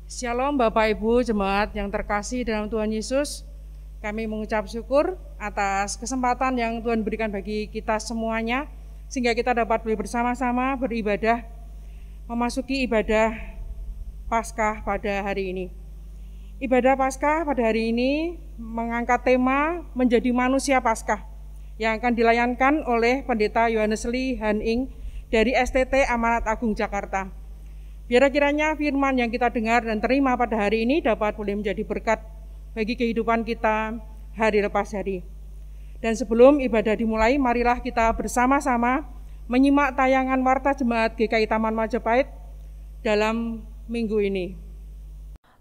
Shalom Bapak Ibu Jemaat yang terkasih dalam Tuhan Yesus. Kami mengucap syukur atas kesempatan yang Tuhan berikan bagi kita semuanya, sehingga kita dapat bersama-sama beribadah, memasuki ibadah Paskah pada hari ini. Ibadah Paskah pada hari ini mengangkat tema menjadi manusia Paskah yang akan dilayankan oleh Pendeta Yohanes Lee Han Ing dari STT Amanat Agung Jakarta. Biar kiranya firman yang kita dengar dan terima pada hari ini dapat boleh menjadi berkat bagi kehidupan kita hari lepas hari. Dan sebelum ibadah dimulai, marilah kita bersama-sama menyimak tayangan Warta Jemaat GKI Taman Majapahit dalam minggu ini.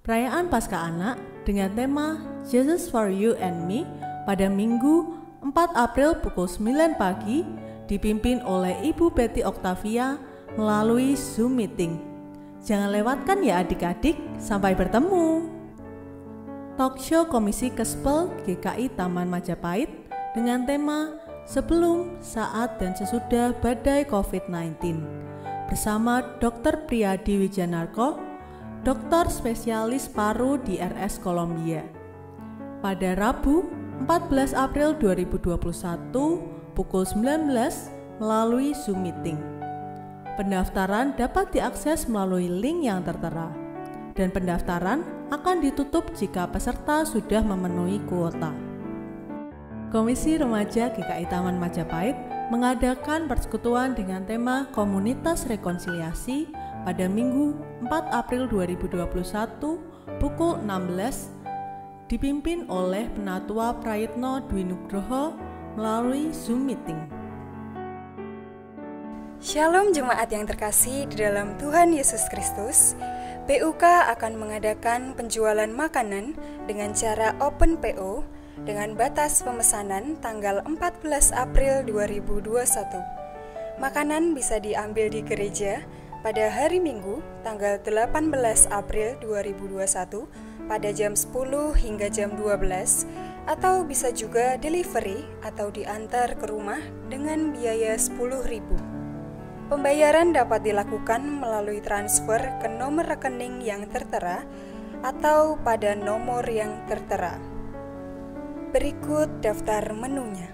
Perayaan Paskah Anak dengan tema Jesus for You and Me pada Minggu 4 April pukul 9 pagi dipimpin oleh Ibu Betty Octavia melalui Zoom Meeting. Jangan lewatkan ya adik-adik, sampai bertemu. Talk show Komisi Kespel GKI Taman Majapahit dengan tema Sebelum, Saat, dan Sesudah Badai COVID-19 bersama Dr. Priyadi Wijanarko, dokter spesialis paru di RS Columbia. Pada Rabu 14 April 2021 pukul 19 melalui Zoom Meeting. Pendaftaran dapat diakses melalui link yang tertera, dan pendaftaran akan ditutup jika peserta sudah memenuhi kuota. Komisi Remaja GKI Taman Majapahit mengadakan persekutuan dengan tema Komunitas Rekonsiliasi pada Minggu 4 April 2021 pukul 16 dipimpin oleh Penatua Prayitno Dwi Nugroho melalui Zoom Meeting. Shalom jemaat yang terkasih di dalam Tuhan Yesus Kristus. PUK akan mengadakan penjualan makanan dengan cara open PO dengan batas pemesanan tanggal 14 April 2021. Makanan bisa diambil di gereja pada hari Minggu tanggal 18 April 2021 pada jam 10 hingga jam 12, atau bisa juga delivery atau diantar ke rumah dengan biaya 10.000. Pembayaran dapat dilakukan melalui transfer ke nomor rekening yang tertera atau pada nomor yang tertera. Berikut daftar menunya.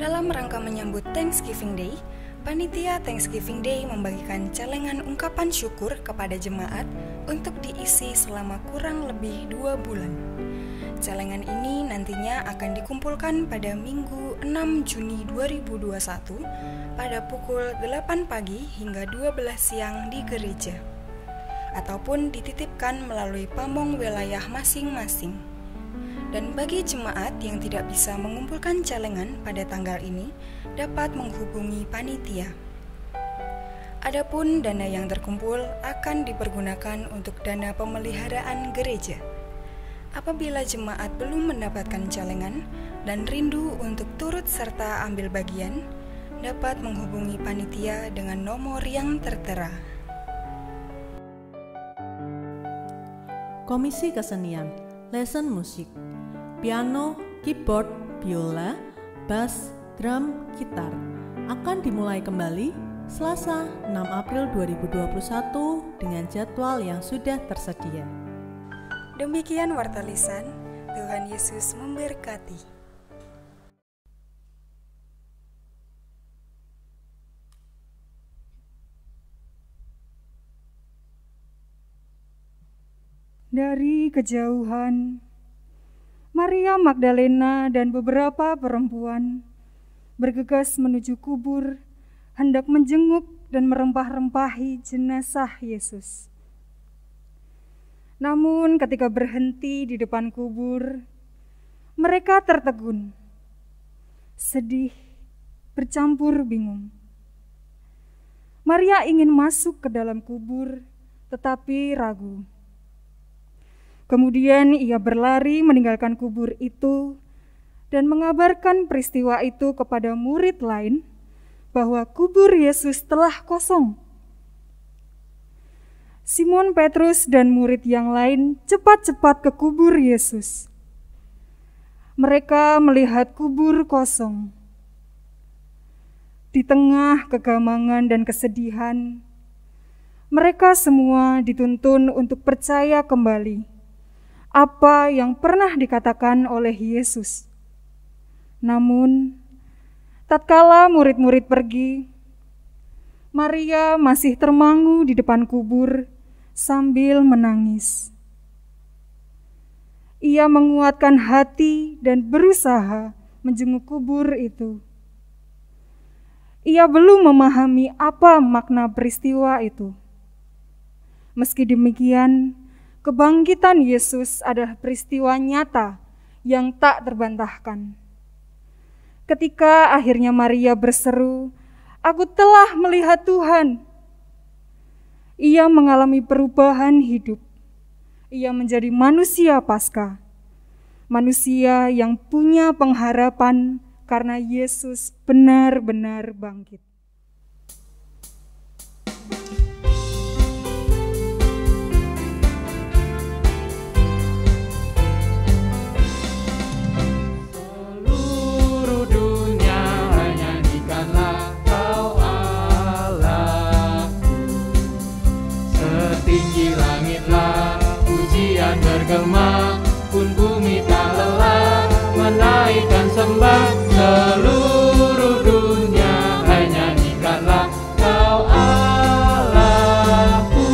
Dalam rangka menyambut Thanksgiving Day, Panitia Thanksgiving Day membagikan celengan ungkapan syukur kepada jemaat untuk diisi selama kurang lebih 2 bulan. Celengan ini nantinya akan dikumpulkan pada Minggu 6 Juni 2021 pada pukul 8 pagi hingga 12 siang di gereja, ataupun dititipkan melalui pamong wilayah masing-masing. Dan bagi jemaat yang tidak bisa mengumpulkan celengan pada tanggal ini, dapat menghubungi panitia. Adapun dana yang terkumpul akan dipergunakan untuk dana pemeliharaan gereja. Apabila jemaat belum mendapatkan celengan dan rindu untuk turut serta ambil bagian, dapat menghubungi panitia dengan nomor yang tertera. Komisi Kesenian, lesson musik, piano, keyboard, biola, bass, drum, gitar akan dimulai kembali Selasa 6 April 2021 dengan jadwal yang sudah tersedia. Demikian warta lisan, Tuhan Yesus memberkati. Dari kejauhan, Maria Magdalena dan beberapa perempuan bergegas menuju kubur, hendak menjenguk dan merempah-rempahi jenazah Yesus. Namun ketika berhenti di depan kubur, mereka tertegun, sedih, bercampur bingung. Maria ingin masuk ke dalam kubur, tetapi ragu. Kemudian ia berlari meninggalkan kubur itu dan mengabarkan peristiwa itu kepada murid lain bahwa kubur Yesus telah kosong. Simon Petrus dan murid yang lain cepat-cepat ke kubur Yesus. Mereka melihat kubur kosong. Di tengah kegamangan dan kesedihan, mereka semua dituntun untuk percaya kembali apa yang pernah dikatakan oleh Yesus. Namun, tatkala murid-murid pergi, Maria masih termangu di depan kubur sambil menangis. Ia menguatkan hati dan berusaha menjenguk kubur itu. Ia belum memahami apa makna peristiwa itu. Meski demikian, kebangkitan Yesus adalah peristiwa nyata yang tak terbantahkan. Ketika akhirnya Maria berseru, "Aku telah melihat Tuhan," ia mengalami perubahan hidup. Ia menjadi manusia Paskah, manusia yang punya pengharapan karena Yesus benar-benar bangkit. Bergema pun bumi tak lelah menaikkan sembah, seluruh dunia hai nyanyikanlah Kau Allahku.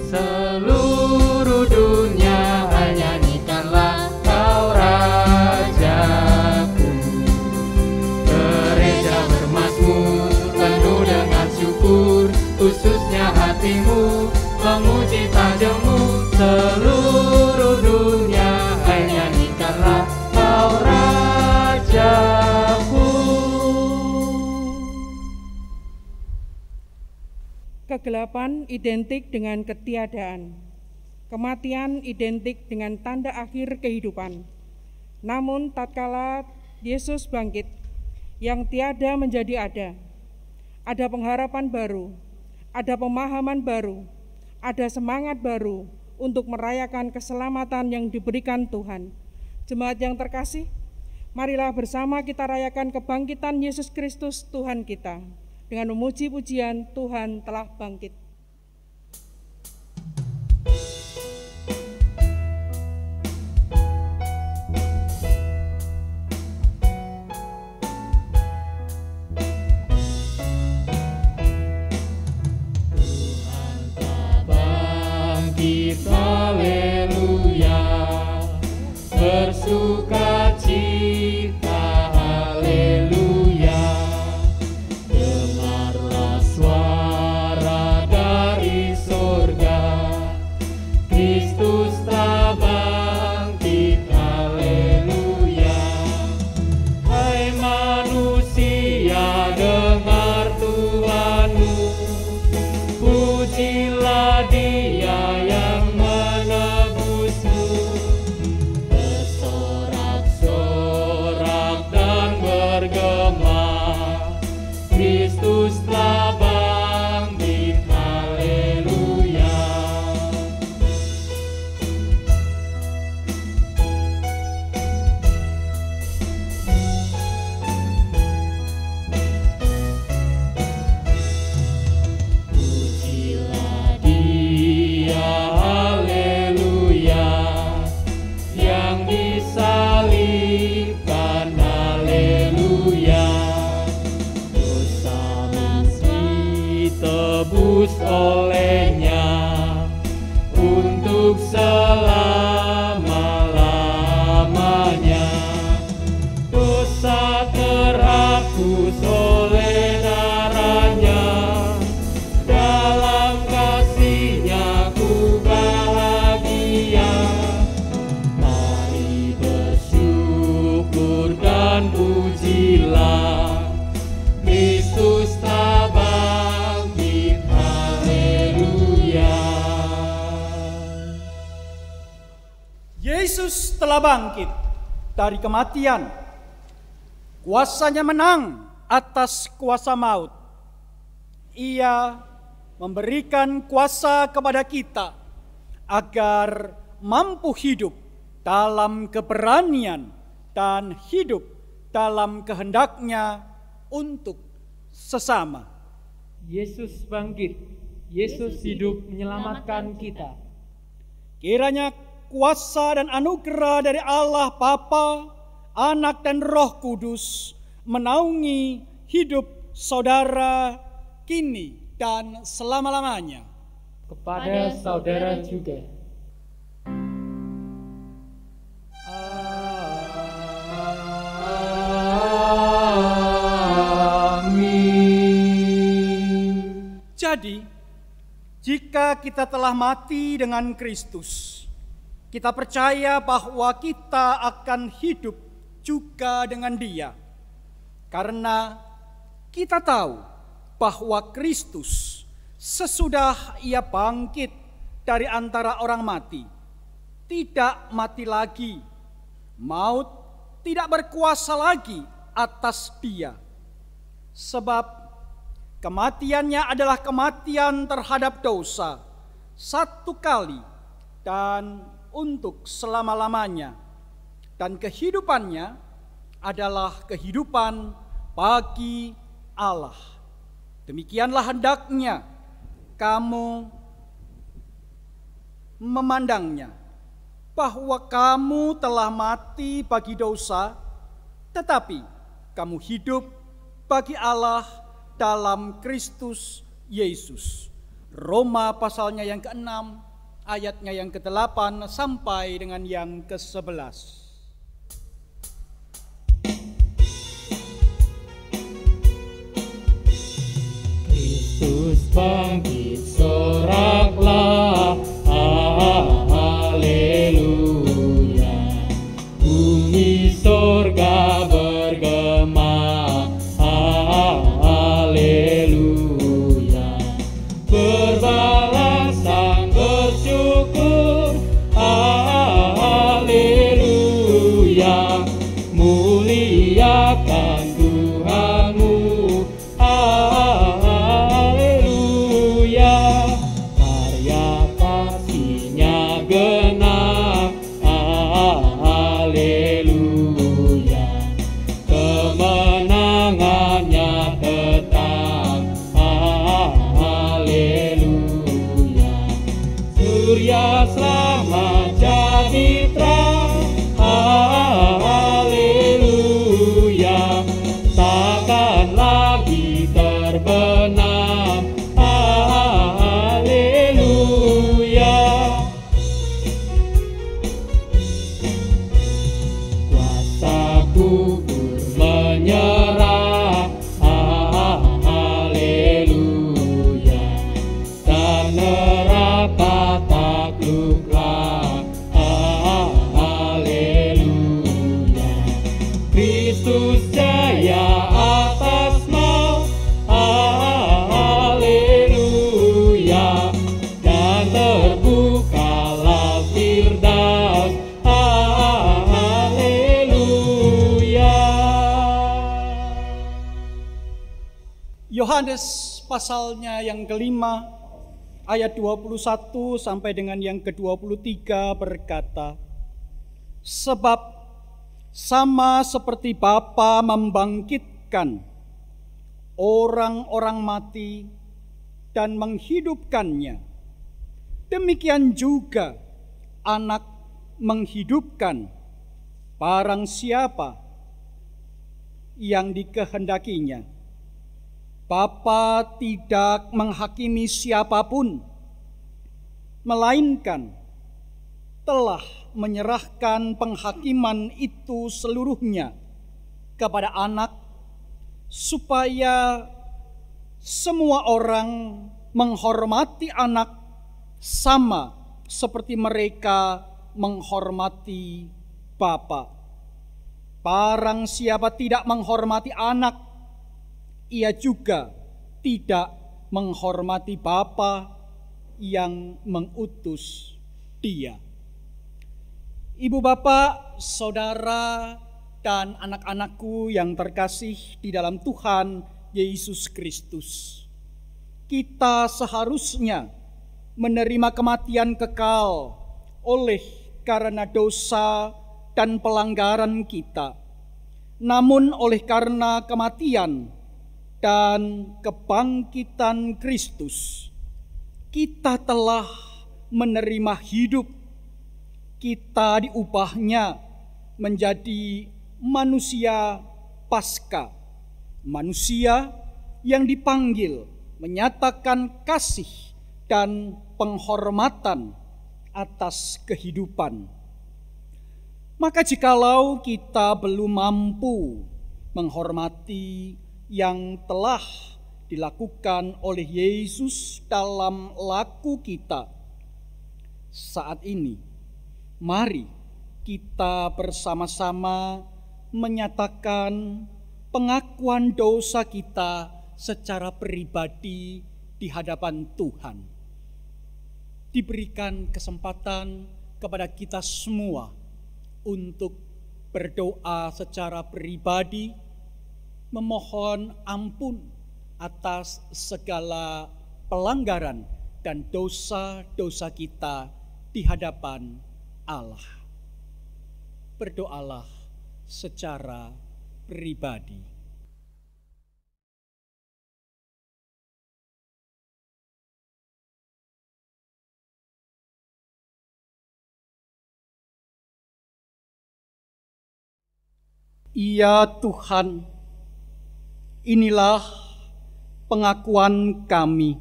Seluruh dunia hai nyanyikanlah Kau Rajaku. Penuh dengan syukur, khususnya hatimu memuji tajammu. Seluruh dunia hai nyanyikanlah Kau Rajaku. Kegelapan identik dengan ketiadaan. Kematian identik dengan tanda akhir kehidupan. Namun tatkala Yesus bangkit, yang tiada menjadi ada. Ada pengharapan baru, ada pemahaman baru, ada semangat baru untuk merayakan keselamatan yang diberikan Tuhan. Jemaat yang terkasih, marilah bersama kita rayakan kebangkitan Yesus Kristus Tuhan kita dengan memuji pujian Tuhan telah bangkit. Haleluya, bersuka cita, haleluya. Dengarlah suara dari surga, Kristus telah bangkit, haleluya. Hai manusia, dengar Tuhanmu, pujilah Dia yang menebusmu. Bersorak-sorak dan bergema, Kristus telah bangkit, haleluya. Pujilah Dia, haleluya, yang disalibkan, haleluya. Dosa ditebus olehnya untuk selama-lamanya. Dosa terhapus oleh darahnya, dalam kasih-Nya ku bahagia. Mari bersyukur dan pujilah, Kristus telah bangkit, haleluya. Yesus telah bangkit dari kematian. Kuasanya menang atas kuasa maut. Ia memberikan kuasa kepada kita agar mampu hidup dalam keberanian dan hidup dalam kehendaknya untuk sesama. Yesus bangkit, Yesus hidup menyelamatkan kita. Kiranya kuasa dan anugerah dari Allah Bapa, Anak dan Roh Kudus menaungi hidup saudara kini dan selama-lamanya. Kepada saudara juga. Amin. Jadi, jika kita telah mati dengan Kristus, kita percaya bahwa kita akan hidup juga dengan Dia. Karena kita tahu bahwa Kristus sesudah Ia bangkit dari antara orang mati, tidak mati lagi. Maut tidak berkuasa lagi atas Dia. Sebab kematiannya adalah kematian terhadap dosa, satu kali dan untuk selama-lamanya. Dan kehidupannya adalah kehidupan bagi Allah. Demikianlah hendaknya kamu memandangnya, bahwa kamu telah mati bagi dosa, tetapi kamu hidup bagi Allah dalam Kristus Yesus. Roma pasalnya yang ke-6, ayatnya yang ke-8 sampai dengan yang ke-11. Kristus bangkit, soraklah, haleluya. Bumi sorga bergema, haleluya. Berbalasan bersyukur, haleluya. Muliakan Tuhanmu, haleluya. Karya kasih-Nya genap, haleluya. Kemenangannya tetap, haleluya. Surya selamat jadi terang, haleluya. Takkan lagi terbenam, haleluya. Kuasa kubur menyerah, haleluya. Dan neraka takluklah, haleluya. Kristus jaya atas maut, haleluya. Dan terbukalah Firdaus, haleluya. Yohanes pasalnya yang kelima, ayat 21 sampai dengan yang ke-23 berkata, sebab sama seperti Bapa membangkitkan orang-orang mati dan menghidupkannya, demikian juga Anak menghidupkan barang siapa yang dikehendakinya. Bapa tidak menghakimi siapapun, melainkan telah menyerahkan penghakiman itu seluruhnya kepada Anak, supaya semua orang menghormati Anak sama seperti mereka menghormati Bapa. Barang siapa tidak menghormati Anak, ia juga tidak menghormati Bapa yang mengutus Dia. Ibu bapak, saudara, dan anak-anakku yang terkasih di dalam Tuhan Yesus Kristus. Kita seharusnya menerima kematian kekal oleh karena dosa dan pelanggaran kita. Namun oleh karena kematian dan kebangkitan Kristus, kita telah menerima hidup. Kita diubahnya menjadi manusia Paskah, manusia yang dipanggil menyatakan kasih dan penghormatan atas kehidupan. Maka jikalau kita belum mampu menghormati yang telah dilakukan oleh Yesus dalam laku kita saat ini, mari kita bersama-sama menyatakan pengakuan dosa kita secara pribadi di hadapan Tuhan. Diberikan kesempatan kepada kita semua untuk berdoa secara pribadi, memohon ampun atas segala pelanggaran dan dosa-dosa kita di hadapan Allah. Berdoalah secara pribadi. Ya Tuhan, inilah pengakuan kami.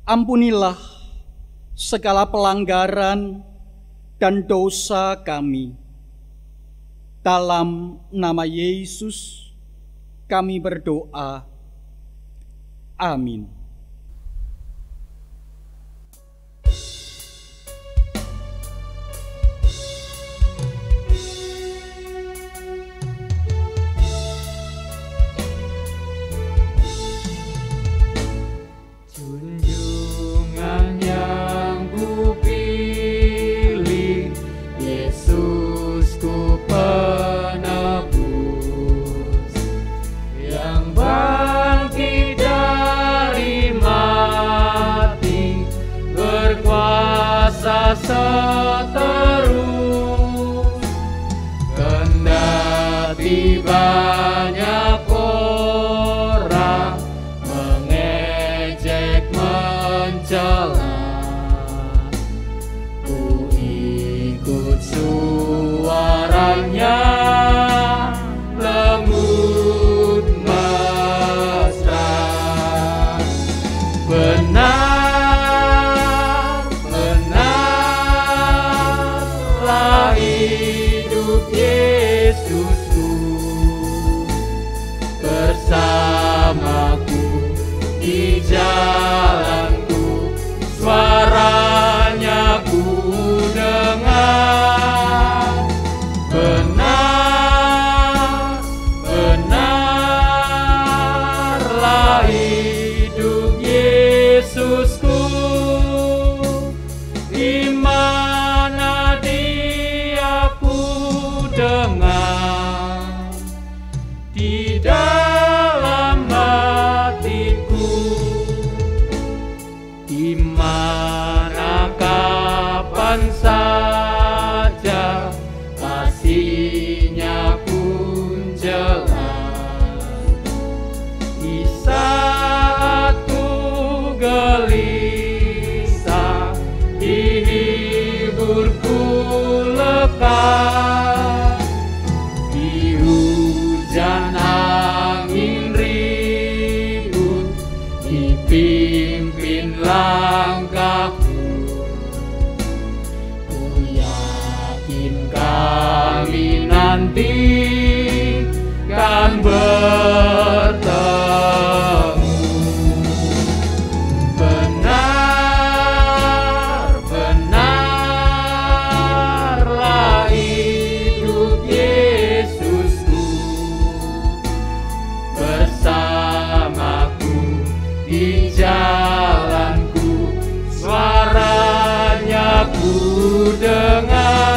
Ampunilah segala pelanggaran dan dosa kami. Dalam nama Yesus kami berdoa. Amin. Seterus kendati banyak orang mengejek mencela, ku ikut suaranya lembut mesra. Benar hidup Yesusku bersamaku di jalanku, suaranya ku dengar. Benarlah hidup Yesusku, di mana Dia ku dengar, di dalam hatiku, di mana kapan saja kasih-Nya pun jelas. Di saat ku gelisah, dihiburku lekas. Di hujan angin ribut, dipimpin langkahku. Ku yakin kami nanti kan bertemu. Benarlah hidup Yesusku bersamaku di jalanku, suaranya ku dengar.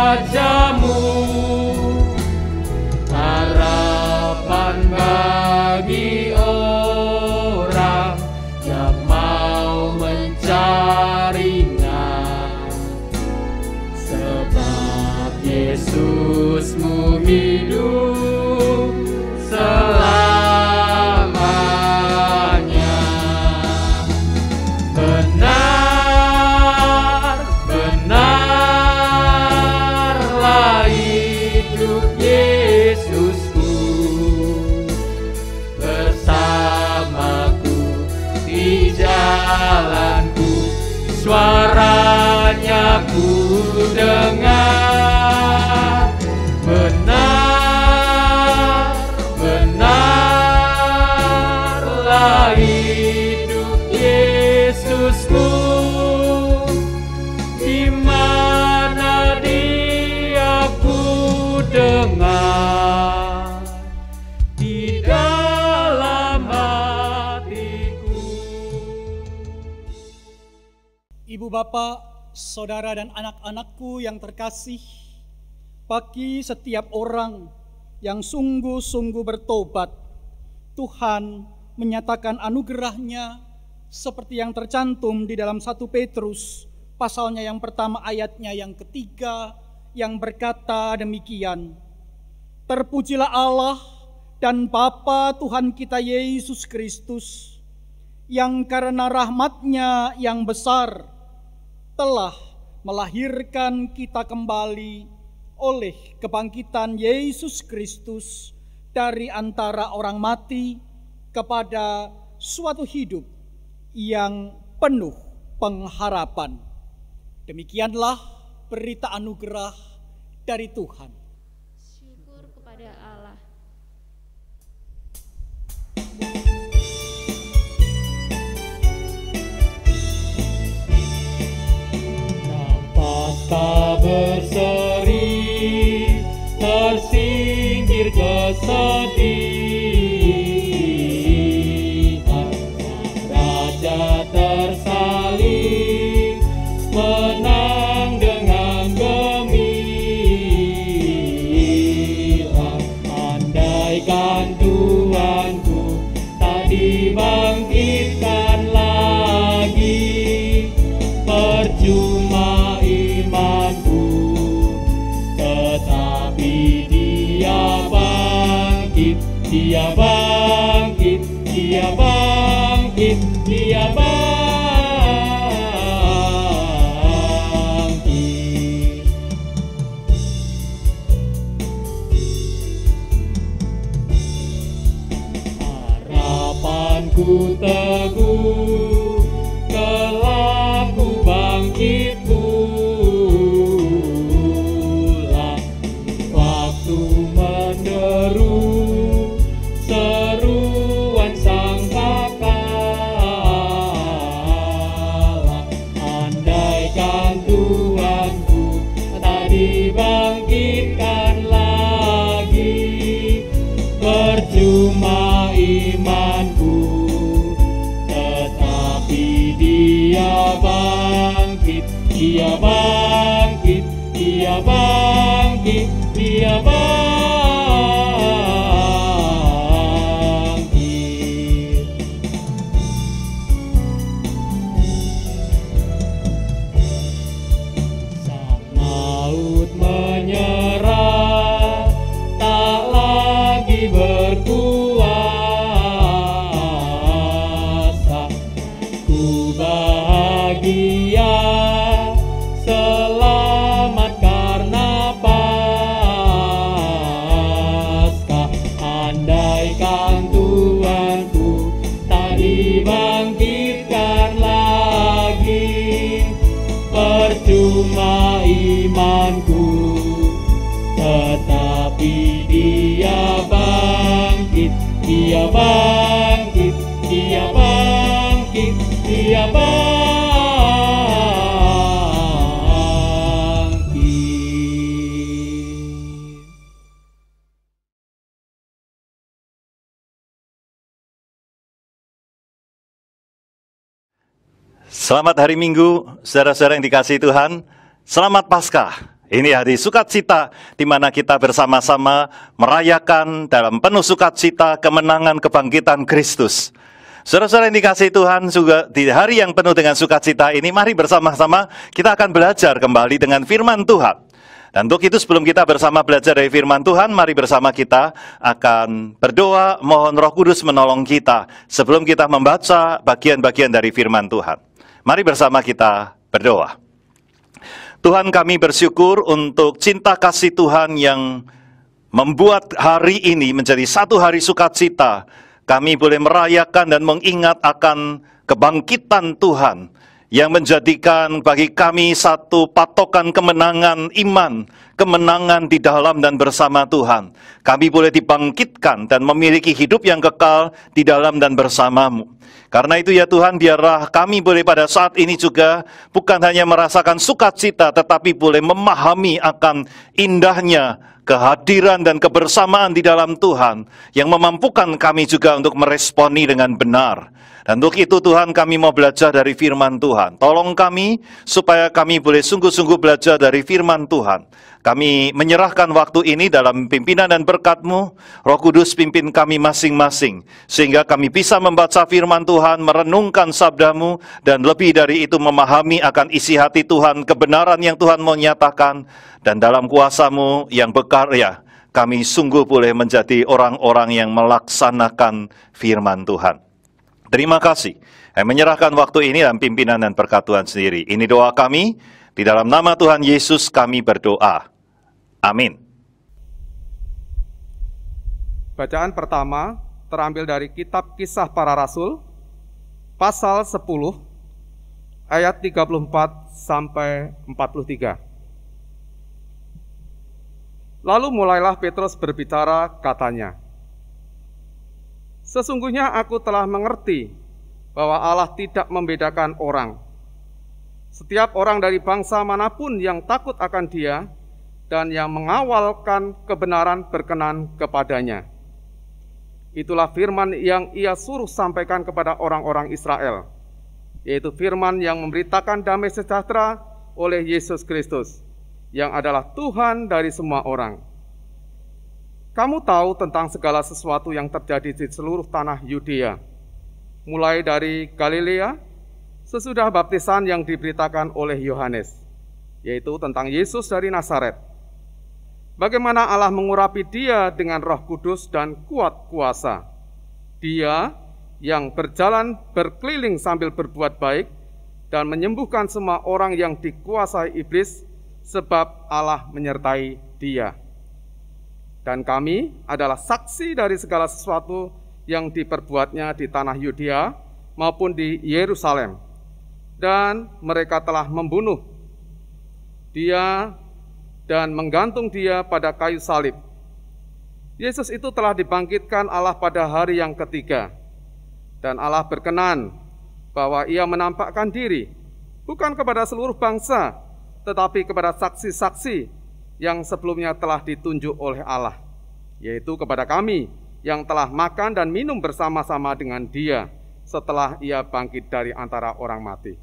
wajah-Mu, harapan bagi orang yang mau mencarinya. Sebab Yesus-Mu hidup selamanya. Benar-benarlah hidup Yesusku bersamaku di jalanku, suaranya ku dengar. Benar-benarlah hidup Yesusku, di mana Dia ku dengar, di dalam hatiku. Ibu bapak, saudara dan anak-anakku yang terkasih, bagi setiap orang yang sungguh-sungguh bertobat, Tuhan menyatakan anugerah-Nya seperti yang tercantum di dalam 1 Petrus pasalnya yang pertama ayatnya yang ketiga, yang berkata demikian: Terpujilah Allah dan Bapa Tuhan kita Yesus Kristus, yang karena rahmat-Nya yang besar telah melahirkan kita kembali oleh kebangkitan Yesus Kristus dari antara orang mati kepada suatu hidup yang penuh pengharapan. Demikianlah berita anugerah dari Tuhan. Syukur kepada Allah. Pasca berseri, tersingkir kesedihan, Raja tersalib, menang dengan gemilang. Andaikan Tuhanku tak dibangkitkan lagi, percuma imanku, tetapi Dia bangkit, Dia bangkit, Dia bangkit, Dia bangkit. Harapanku teguh, kelak ku bangkit pula. Waktu menderu, seruan sangkakala. Andaikan Tuhanku tak dibangkitkan lagi, percuma imanku, tetapi Dia bangkit, Dia bangkit, Dia bangkit, Dia bangkit. Sang maut menyerah, tak lagi berkuasa. Ku bahagia, selamat karena Paskah. Andaikan Tuhanku tak dibangkitkan lagi, percuma imanku, tetapi Dia bangkit, Dia bangkit, Dia bangkit, Dia bangkit. Selamat hari Minggu, saudara-saudara yang dikasihi Tuhan. Selamat Paskah Ini hari sukacita di mana kita bersama-sama merayakan dalam penuh sukacita kemenangan kebangkitan Kristus. Saudara-saudara yang dikasihi Tuhan, juga di hari yang penuh dengan sukacita ini, mari bersama-sama kita akan belajar kembali dengan firman Tuhan. Dan untuk itu sebelum kita bersama belajar dari firman Tuhan, mari bersama kita akan berdoa, mohon Roh Kudus menolong kita sebelum kita membaca bagian-bagian dari firman Tuhan. Mari bersama kita berdoa. Tuhan, kami bersyukur untuk cinta kasih Tuhan yang membuat hari ini menjadi satu hari sukacita. Kami boleh merayakan dan mengingat akan kebangkitan Tuhan yang menjadikan bagi kami satu patokan kemenangan iman, kemenangan di dalam dan bersama Tuhan. Kami boleh dibangkitkan dan memiliki hidup yang kekal di dalam dan bersama-Mu. Karena itu ya Tuhan, biarlah kami boleh pada saat ini juga bukan hanya merasakan sukacita, tetapi boleh memahami akan indahnya kehadiran dan kebersamaan di dalam Tuhan yang memampukan kami juga untuk meresponi dengan benar. Dan untuk itu Tuhan, kami mau belajar dari firman Tuhan. Tolong kami supaya kami boleh sungguh-sungguh belajar dari firman Tuhan. Kami menyerahkan waktu ini dalam pimpinan dan berkat-Mu. Roh Kudus pimpin kami masing-masing, sehingga kami bisa membaca firman Tuhan, merenungkan sabda-Mu, dan lebih dari itu memahami akan isi hati Tuhan, kebenaran yang Tuhan mau nyatakan. Dan dalam kuasa-Mu yang berkarya, kami sungguh boleh menjadi orang-orang yang melaksanakan firman Tuhan. Terima kasih. Saya menyerahkan waktu ini dalam pimpinan dan berkat Tuhan sendiri. Ini doa kami. Di dalam nama Tuhan Yesus kami berdoa. Amin. Bacaan pertama terambil dari kitab Kisah Para Rasul, pasal 10, ayat 34 sampai 43. Lalu mulailah Petrus berbicara, katanya, "Sesungguhnya aku telah mengerti bahwa Allah tidak membedakan orang. Setiap orang dari bangsa manapun yang takut akan Dia dan yang mengawalkan kebenaran berkenan kepadanya. Itulah firman yang Ia suruh sampaikan kepada orang-orang Israel, yaitu firman yang memberitakan damai sejahtera oleh Yesus Kristus, yang adalah Tuhan dari semua orang. Kamu tahu tentang segala sesuatu yang terjadi di seluruh tanah Yudea, mulai dari Galilea, sesudah baptisan yang diberitakan oleh Yohanes, yaitu tentang Yesus dari Nazaret. Bagaimana Allah mengurapi Dia dengan Roh Kudus dan kuat kuasa. Dia yang berjalan berkeliling sambil berbuat baik dan menyembuhkan semua orang yang dikuasai iblis, sebab Allah menyertai Dia. Dan kami adalah saksi dari segala sesuatu yang diperbuatnya di tanah Yudea maupun di Yerusalem. Dan mereka telah membunuh Dia dan menggantung Dia pada kayu salib. Yesus itu telah dibangkitkan Allah pada hari yang ketiga. Dan Allah berkenan bahwa Ia menampakkan diri bukan kepada seluruh bangsa, tetapi kepada saksi-saksi yang sebelumnya telah ditunjuk oleh Allah, yaitu kepada kami yang telah makan dan minum bersama-sama dengan Dia setelah Ia bangkit dari antara orang mati.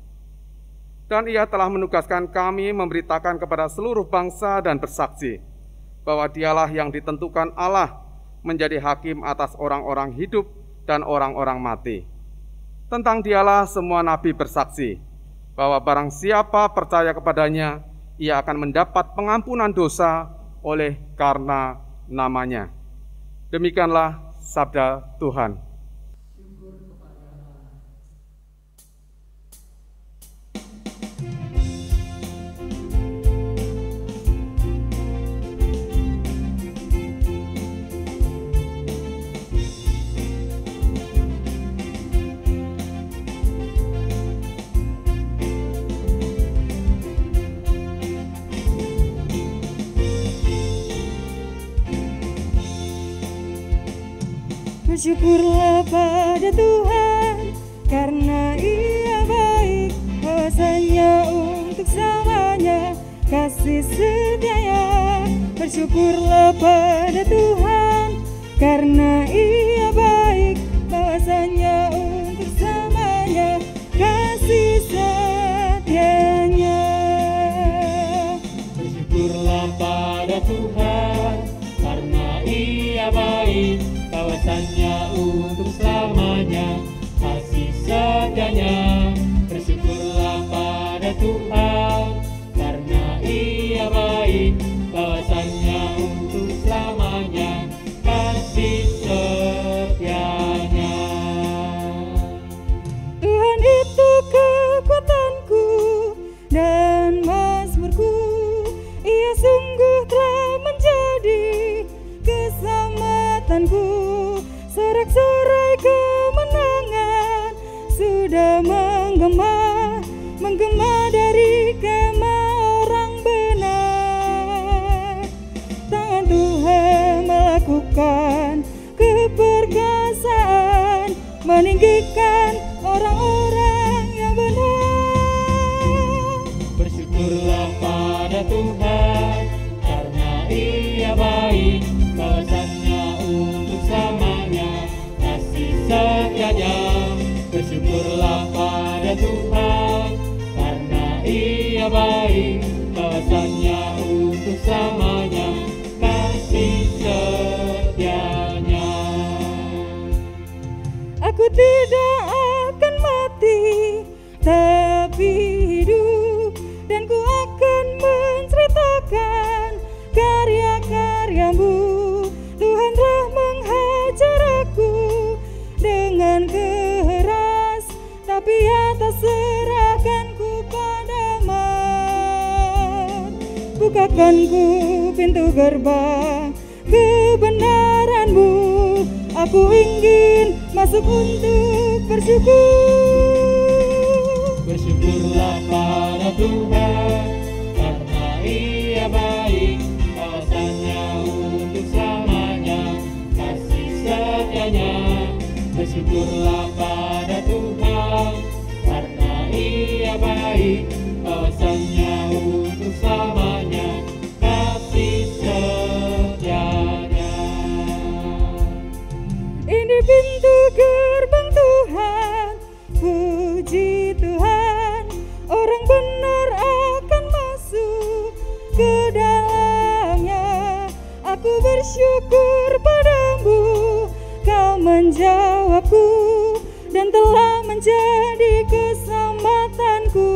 Dan Ia telah menugaskan kami memberitakan kepada seluruh bangsa dan bersaksi bahwa Dialah yang ditentukan Allah menjadi hakim atas orang-orang hidup dan orang-orang mati. Tentang Dialah semua nabi bersaksi bahwa barang siapa percaya kepadanya, ia akan mendapat pengampunan dosa oleh karena namanya. Demikianlah sabda Tuhan. Bersyukurlah pada Tuhan, karena Ia baik, bahwasanya untuk selamanya kasih setianya. Bersyukurlah pada Tuhan, karena Ia baik, bahwasanya untuk selamanya kasih setianya. Bersyukurlah pada Tuhan, karena Ia baik, kawasannya untuk selamanya, kasih setianya. Bersyukurlah pada Tuhan, karena Ia baik, kawasannya untuk selamanya, kasih setianya. Tuhan itu kekuatanku dan mazmurku, Ia sungguh telah menjadi keselamatanku. Sorak-sorai kemenangan sudah menggema dari kemah orang benar. Tangan Tuhan melakukan keperkasaan, meninggikan orang-orang yang benar. Bersyukurlah pada Tuhan, karena Ia baik, kawasannya untuk selamanya, kasih setianya. Bersyukurlah pada Tuhan, karena Ia baik, kawasannya untuk selamanya, kasih setianya. Aku tidak akan mati, tapi hidup, dan ku akan menceritakan karya-karyamu. Tuhan telah menghajar aku dengan keras, tapi atas serahkanku pada maut. Bukakan ku pintu gerbang kebenaranmu, aku ingin masuk untuk bersyukur. Bersyukurlah pada Tuhan, karena Ia baik, kawasannya untuk selamanya, kasih setianya. Bersyukurlah pada Tuhan, karena Ia baik, kawasannya untuk selamanya, kasih setianya. Ini pintu gerbang Tuhan, puji Tuhan, orang benar akan masuk ke dalamnya. Aku bersyukur padamu, kau menjawabku dan telah menjadi keselamatanku.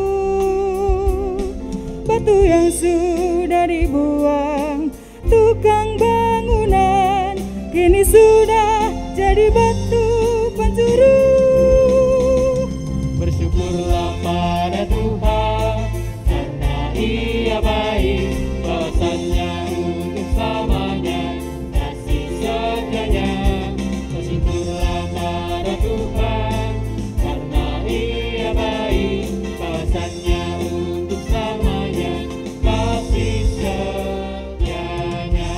Batu yang sudah dibuang tukang bangunan, kini sudah jadi batu penjuru. Bersyukurlah pada Tuhan, karena Ia baik, kawasannya untuk selamanya, kasih setianya. Bersyukurlah pada Tuhan, karena Ia baik, kawasannya untuk selamanya, kasih setianya.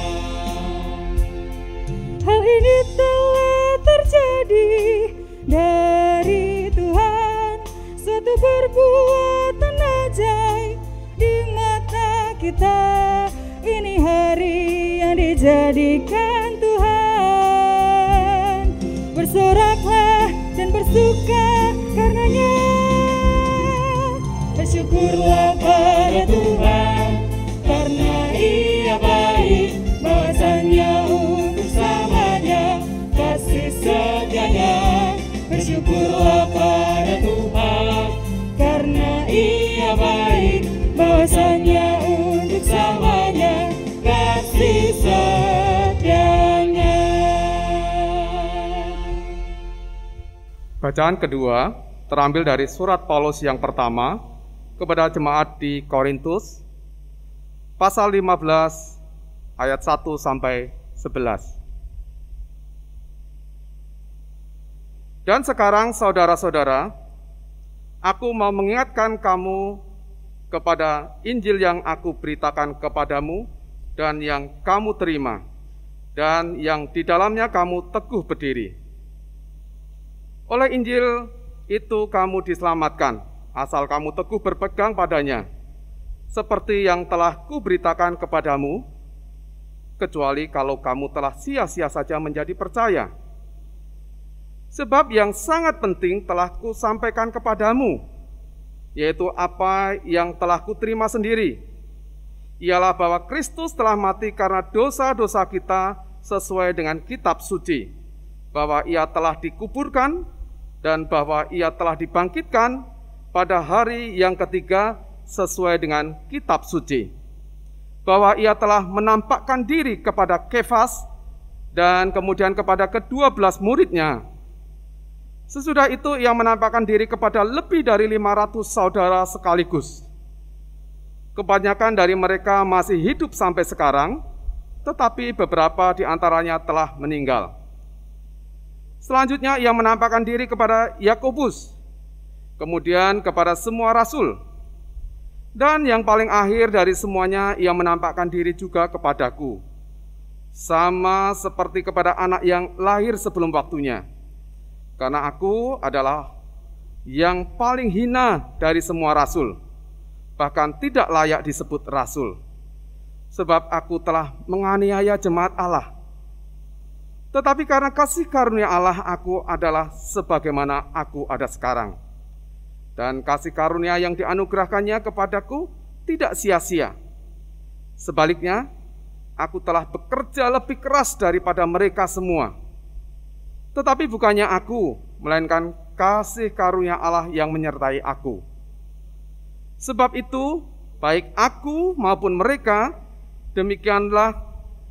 Hal ini telah terjadi dari Tuhan, suatu perbuatan ajaib di mata kita. Ini hari yang dijadikan Tuhan, bersoraklah dan bersuka karenanya. Bersyukurlah pada Tuhan, karena Ia baik, bahwasannya untuk selamanya, kasih setianya. Bersyukurlah pada Tuhan, karena Ia baik, bahwasannya untuk selamanya, kasih setianya. Bacaan kedua terambil dari surat Paulus yang pertama kepada jemaat di Korintus, pasal 15 ayat 1 sampai 11. Dan sekarang saudara-saudara, aku mau mengingatkan kamu kepada Injil yang aku beritakan kepadamu dan yang kamu terima, dan yang di dalamnya kamu teguh berdiri. Oleh Injil itu kamu diselamatkan, asal kamu teguh berpegang padanya, seperti yang telah kuberitakan kepadamu, kecuali kalau kamu telah sia-sia saja menjadi percaya. Sebab yang sangat penting telah kusampaikan kepadamu, yaitu apa yang telah kuterima sendiri, ialah bahwa Kristus telah mati karena dosa-dosa kita sesuai dengan kitab suci, bahwa ia telah dikuburkan dan bahwa ia telah dibangkitkan pada hari yang ketiga sesuai dengan kitab suci, bahwa ia telah menampakkan diri kepada Kefas dan kemudian kepada ke-12 muridnya. Sesudah itu ia menampakkan diri kepada lebih dari 500 saudara sekaligus. Kebanyakan dari mereka masih hidup sampai sekarang, tetapi beberapa di antaranya telah meninggal. Selanjutnya ia menampakkan diri kepada Yakobus, kemudian kepada semua rasul. Dan yang paling akhir dari semuanya, ia menampakkan diri juga kepadaku, sama seperti kepada anak yang lahir sebelum waktunya. Karena aku adalah yang paling hina dari semua rasul, bahkan tidak layak disebut rasul, sebab aku telah menganiaya jemaat Allah. Tetapi karena kasih karunia Allah, aku adalah sebagaimana aku ada sekarang. Dan kasih karunia yang dianugerahkannya kepadaku tidak sia-sia. Sebaliknya, aku telah bekerja lebih keras daripada mereka semua. Tetapi bukannya aku, melainkan kasih karunia Allah yang menyertai aku. Sebab itu, baik aku maupun mereka, demikianlah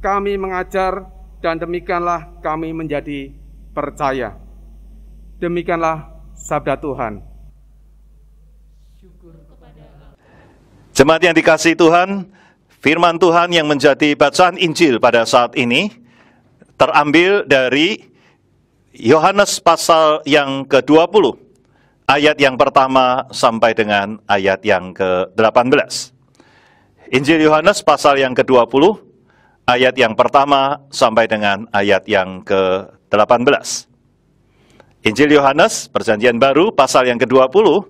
kami mengajar dan demikianlah kami menjadi percaya. Demikianlah sabda Tuhan. Jemaat yang dikasihi Tuhan, firman Tuhan yang menjadi bacaan Injil pada saat ini terambil dari Yohanes pasal yang ke-20. Ayat yang pertama sampai dengan ayat yang ke-18. Injil Yohanes pasal yang ke-20, ayat yang pertama sampai dengan ayat yang ke-18. Injil Yohanes, Perjanjian Baru, pasal yang ke-20,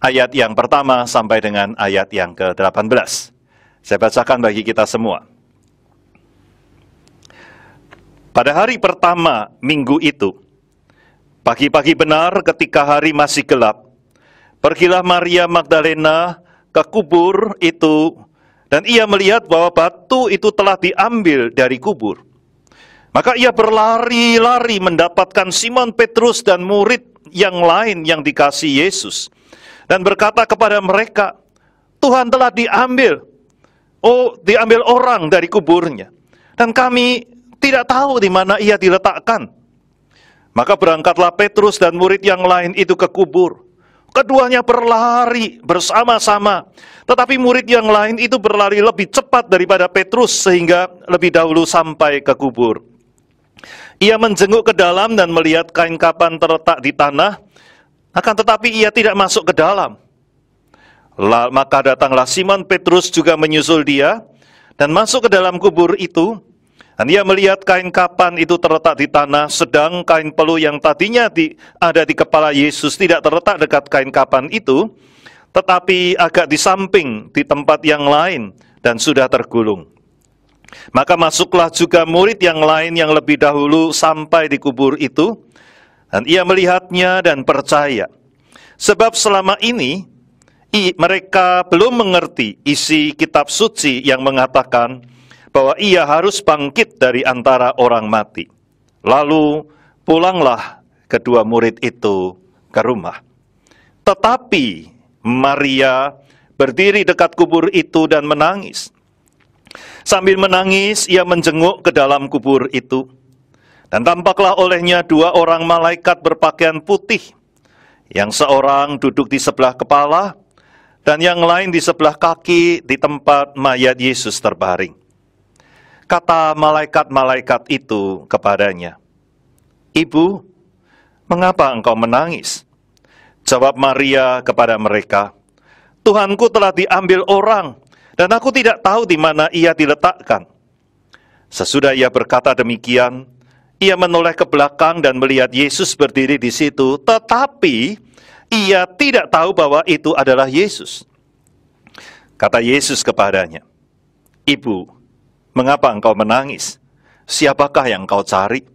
ayat yang pertama sampai dengan ayat yang ke-18. Saya bacakan bagi kita semua. Pada hari pertama minggu itu, pagi-pagi benar ketika hari masih gelap, pergilah Maria Magdalena ke kubur itu, dan ia melihat bahwa batu itu telah diambil dari kubur. Maka ia berlari-lari mendapatkan Simon Petrus dan murid yang lain yang dikasihi Yesus, dan berkata kepada mereka, Tuhan telah diambil, diambil orang dari kuburnya, dan kami tidak tahu di mana ia diletakkan. Maka berangkatlah Petrus dan murid yang lain itu ke kubur. Keduanya berlari bersama-sama. Tetapi murid yang lain itu berlari lebih cepat daripada Petrus sehingga lebih dahulu sampai ke kubur. Ia menjenguk ke dalam dan melihat kain kapan terletak di tanah, akan tetapi ia tidak masuk ke dalam. Maka datanglah Simon Petrus juga menyusul dia dan masuk ke dalam kubur itu. Dan ia melihat kain kapan itu terletak di tanah, sedang kain peluh yang tadinya ada di kepala Yesus tidak terletak dekat kain kapan itu, tetapi agak di samping di tempat yang lain dan sudah tergulung. Maka masuklah juga murid yang lain yang lebih dahulu sampai di kubur itu, dan ia melihatnya dan percaya. Sebab selama ini mereka belum mengerti isi kitab suci yang mengatakan bahwa ia harus bangkit dari antara orang mati. Lalu pulanglah kedua murid itu ke rumah. Tetapi Maria berdiri dekat kubur itu dan menangis. Sambil menangis, ia menjenguk ke dalam kubur itu. Dan tampaklah olehnya dua orang malaikat berpakaian putih. Yang seorang duduk di sebelah kepala, dan yang lain di sebelah kaki di tempat mayat Yesus terbaring. Kata malaikat-malaikat itu kepadanya, Ibu, mengapa engkau menangis? Jawab Maria kepada mereka, Tuhanku telah diambil orang, dan aku tidak tahu di mana ia diletakkan. Sesudah ia berkata demikian, ia menoleh ke belakang dan melihat Yesus berdiri di situ, tetapi ia tidak tahu bahwa itu adalah Yesus. Kata Yesus kepadanya, Ibu, mengapa engkau menangis? Siapakah yang kau cari?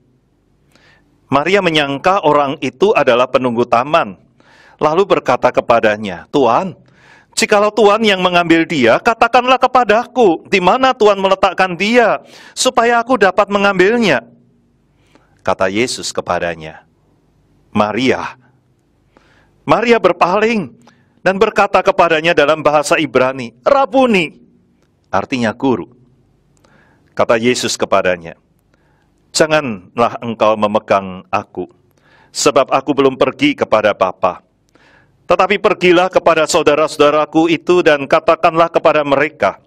Maria menyangka orang itu adalah penunggu taman, lalu berkata kepadanya, Tuhan, Jikalau Tuhan yang mengambil dia, katakanlah kepadaku, di mana Tuhan meletakkan dia, supaya aku dapat mengambilnya. Kata Yesus kepadanya, Maria. Maria berpaling dan berkata kepadanya dalam bahasa Ibrani, Rabuni, artinya guru. Kata Yesus kepadanya, janganlah engkau memegang aku, sebab aku belum pergi kepada Bapa. Tetapi pergilah kepada saudara-saudaraku itu dan katakanlah kepada mereka,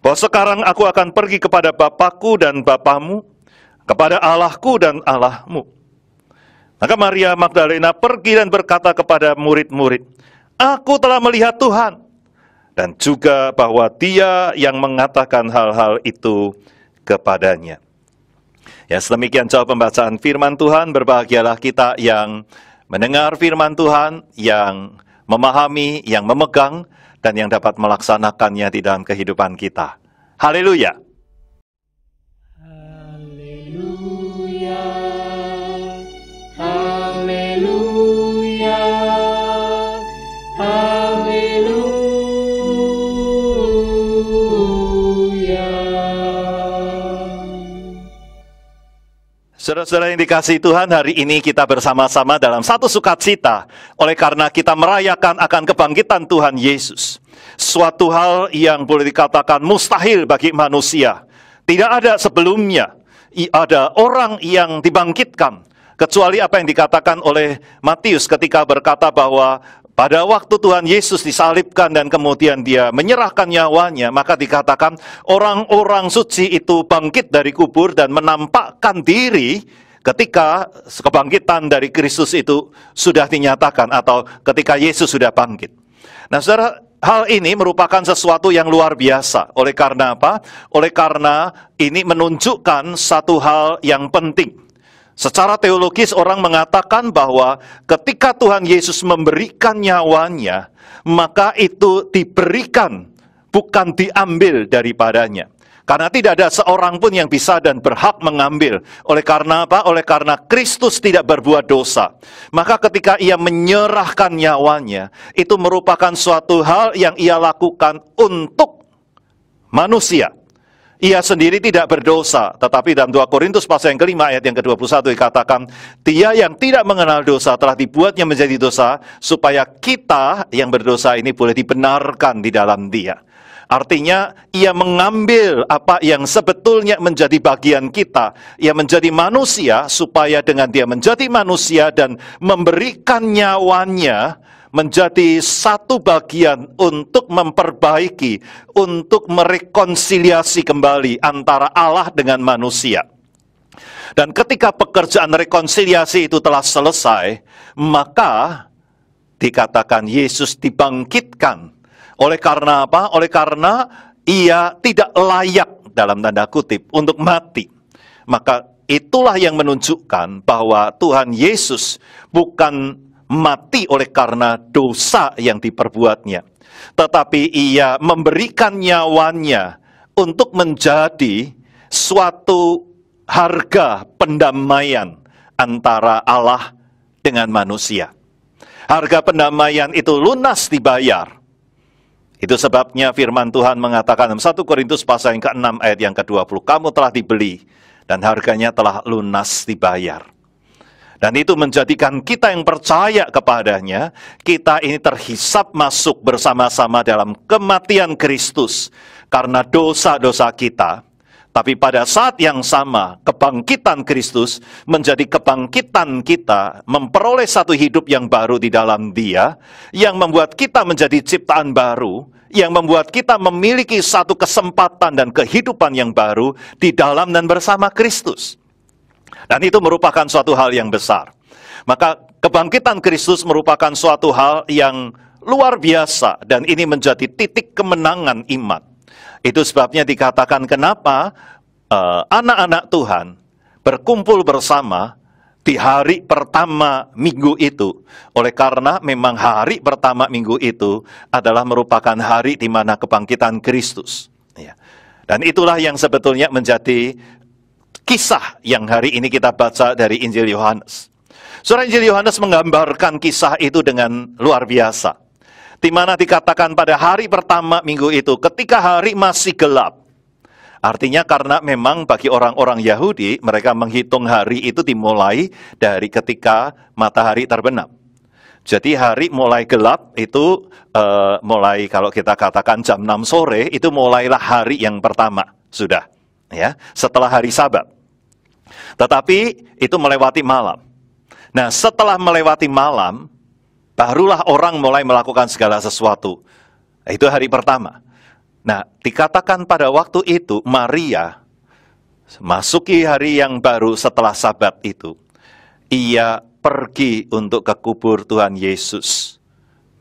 bahwa sekarang aku akan pergi kepada Bapakku dan Bapamu, kepada Allahku dan Allahmu. Maka Maria Magdalena pergi dan berkata kepada murid-murid, aku telah melihat Tuhan, dan juga bahwa Dia yang mengatakan hal-hal itu kepadanya. Ya, sedemikian jauh pembacaan firman Tuhan. Berbahagialah kita yang mendengar firman Tuhan, yang memahami, yang memegang, dan yang dapat melaksanakannya di dalam kehidupan kita. Haleluya! Haleluya, haleluya, haleluya. Saudara-saudara yang dikasihi Tuhan, hari ini kita bersama-sama dalam satu sukacita oleh karena kita merayakan akan kebangkitan Tuhan Yesus. Suatu hal yang boleh dikatakan mustahil bagi manusia. Tidak ada sebelumnya ada orang yang dibangkitkan, kecuali apa yang dikatakan oleh Matius ketika berkata bahwa pada waktu Tuhan Yesus disalibkan dan kemudian dia menyerahkan nyawanya, maka dikatakan orang-orang suci itu bangkit dari kubur dan menampakkan diri ketika kebangkitan dari Kristus itu sudah dinyatakan atau ketika Yesus sudah bangkit. Nah, saudara, hal ini merupakan sesuatu yang luar biasa. Oleh karena apa? Oleh karena ini menunjukkan satu hal yang penting. Secara teologis orang mengatakan bahwa ketika Tuhan Yesus memberikan nyawanya, maka itu diberikan, bukan diambil daripadanya. Karena tidak ada seorang pun yang bisa dan berhak mengambil. Oleh karena apa? Oleh karena Kristus tidak berbuat dosa. Maka ketika ia menyerahkan nyawanya, itu merupakan suatu hal yang ia lakukan untuk manusia. Ia sendiri tidak berdosa, tetapi dalam 2 Korintus pasal yang kelima ayat yang ke-21 dikatakan, Dia yang tidak mengenal dosa telah dibuatnya menjadi dosa, supaya kita yang berdosa ini boleh dibenarkan di dalam Dia. Artinya, ia mengambil apa yang sebetulnya menjadi bagian kita. Ia menjadi manusia, supaya dengan dia menjadi manusia dan memberikan nyawanya, menjadi satu bagian untuk memperbaiki, untuk merekonsiliasi kembali antara Allah dengan manusia. Dan ketika pekerjaan rekonsiliasi itu telah selesai, maka dikatakan Yesus dibangkitkan. Oleh karena apa? Oleh karena ia tidak layak dalam tanda kutip untuk mati. Maka itulah yang menunjukkan bahwa Tuhan Yesus bukan mati oleh karena dosa yang diperbuatnya, tetapi ia memberikan nyawanya untuk menjadi suatu harga pendamaian antara Allah dengan manusia. Harga pendamaian itu lunas dibayar. Itu sebabnya firman Tuhan mengatakan dalam 1 Korintus pasal yang ke-6 ayat yang ke-20, kamu telah dibeli dan harganya telah lunas dibayar. Dan itu menjadikan kita yang percaya kepadanya, kita ini terhisap masuk bersama-sama dalam kematian Kristus karena dosa-dosa kita. Tapi pada saat yang sama, kebangkitan Kristus menjadi kebangkitan kita, memperoleh satu hidup yang baru di dalam Dia, yang membuat kita menjadi ciptaan baru, yang membuat kita memiliki satu kesempatan dan kehidupan yang baru di dalam dan bersama Kristus. Dan itu merupakan suatu hal yang besar. Maka kebangkitan Kristus merupakan suatu hal yang luar biasa, dan ini menjadi titik kemenangan iman. Itu sebabnya dikatakan kenapa anak-anak Tuhan berkumpul bersama di hari pertama minggu itu. Oleh karena memang hari pertama minggu itu adalah merupakan hari di mana kebangkitan Kristus. Dan itulah yang sebetulnya menjadi kisah yang hari ini kita baca dari Injil Yohanes. Surah Injil Yohanes menggambarkan kisah itu dengan luar biasa. di mana dikatakan pada hari pertama minggu itu, ketika hari masih gelap. Artinya karena memang bagi orang-orang Yahudi, mereka menghitung hari itu dimulai dari ketika matahari terbenam. Jadi hari mulai gelap itu mulai kalau kita katakan jam 6 sore, itu mulailah hari yang pertama sudah, ya, setelah hari Sabat. Tetapi itu melewati malam. Nah, setelah melewati malam, barulah orang mulai melakukan segala sesuatu. Itu hari pertama. Nah, dikatakan pada waktu itu Maria masuki hari yang baru setelah Sabat itu. Ia pergi untuk ke kubur Tuhan Yesus.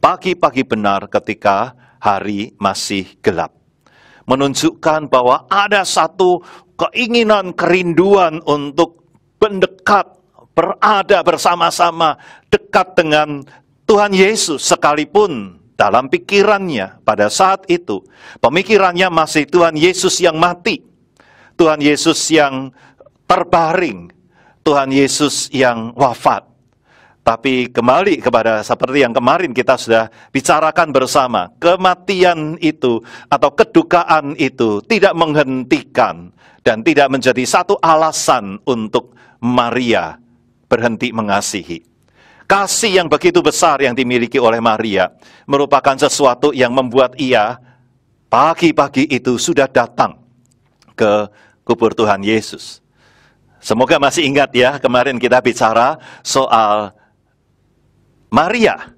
Pagi-pagi benar ketika hari masih gelap. Menunjukkan bahwa ada satu keinginan, kerinduan untuk mendekat, berada bersama-sama, dekat dengan Tuhan Yesus sekalipun. Dalam pikirannya pada saat itu, pemikirannya masih Tuhan Yesus yang mati, Tuhan Yesus yang terbaring, Tuhan Yesus yang wafat. Tapi kembali kepada seperti yang kemarin kita sudah bicarakan bersama, kematian itu atau kedukaan itu tidak menghentikan dan tidak menjadi satu alasan untuk Maria berhenti mengasihi. Kasih yang begitu besar yang dimiliki oleh Maria merupakan sesuatu yang membuat ia pagi-pagi itu sudah datang ke kubur Tuhan Yesus. Semoga masih ingat ya, kemarin kita bicara soal Maria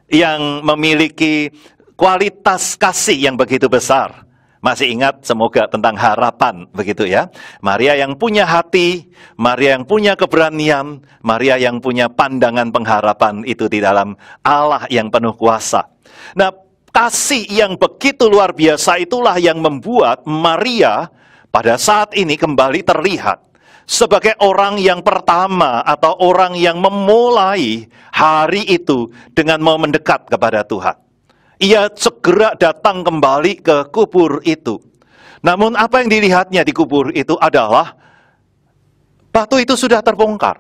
yang memiliki kualitas kasih yang begitu besar. Masih ingat semoga tentang harapan, begitu ya. Maria yang punya hati, Maria yang punya keberanian, Maria yang punya pandangan pengharapan itu di dalam Allah yang penuh kuasa. Nah, kasih yang begitu luar biasa itulah yang membuat Maria pada saat ini kembali terlihat sebagai orang yang pertama atau orang yang memulai hari itu dengan mau mendekat kepada Tuhan. Ia segera datang kembali ke kubur itu. Namun apa yang dilihatnya di kubur itu adalah batu itu sudah terbongkar.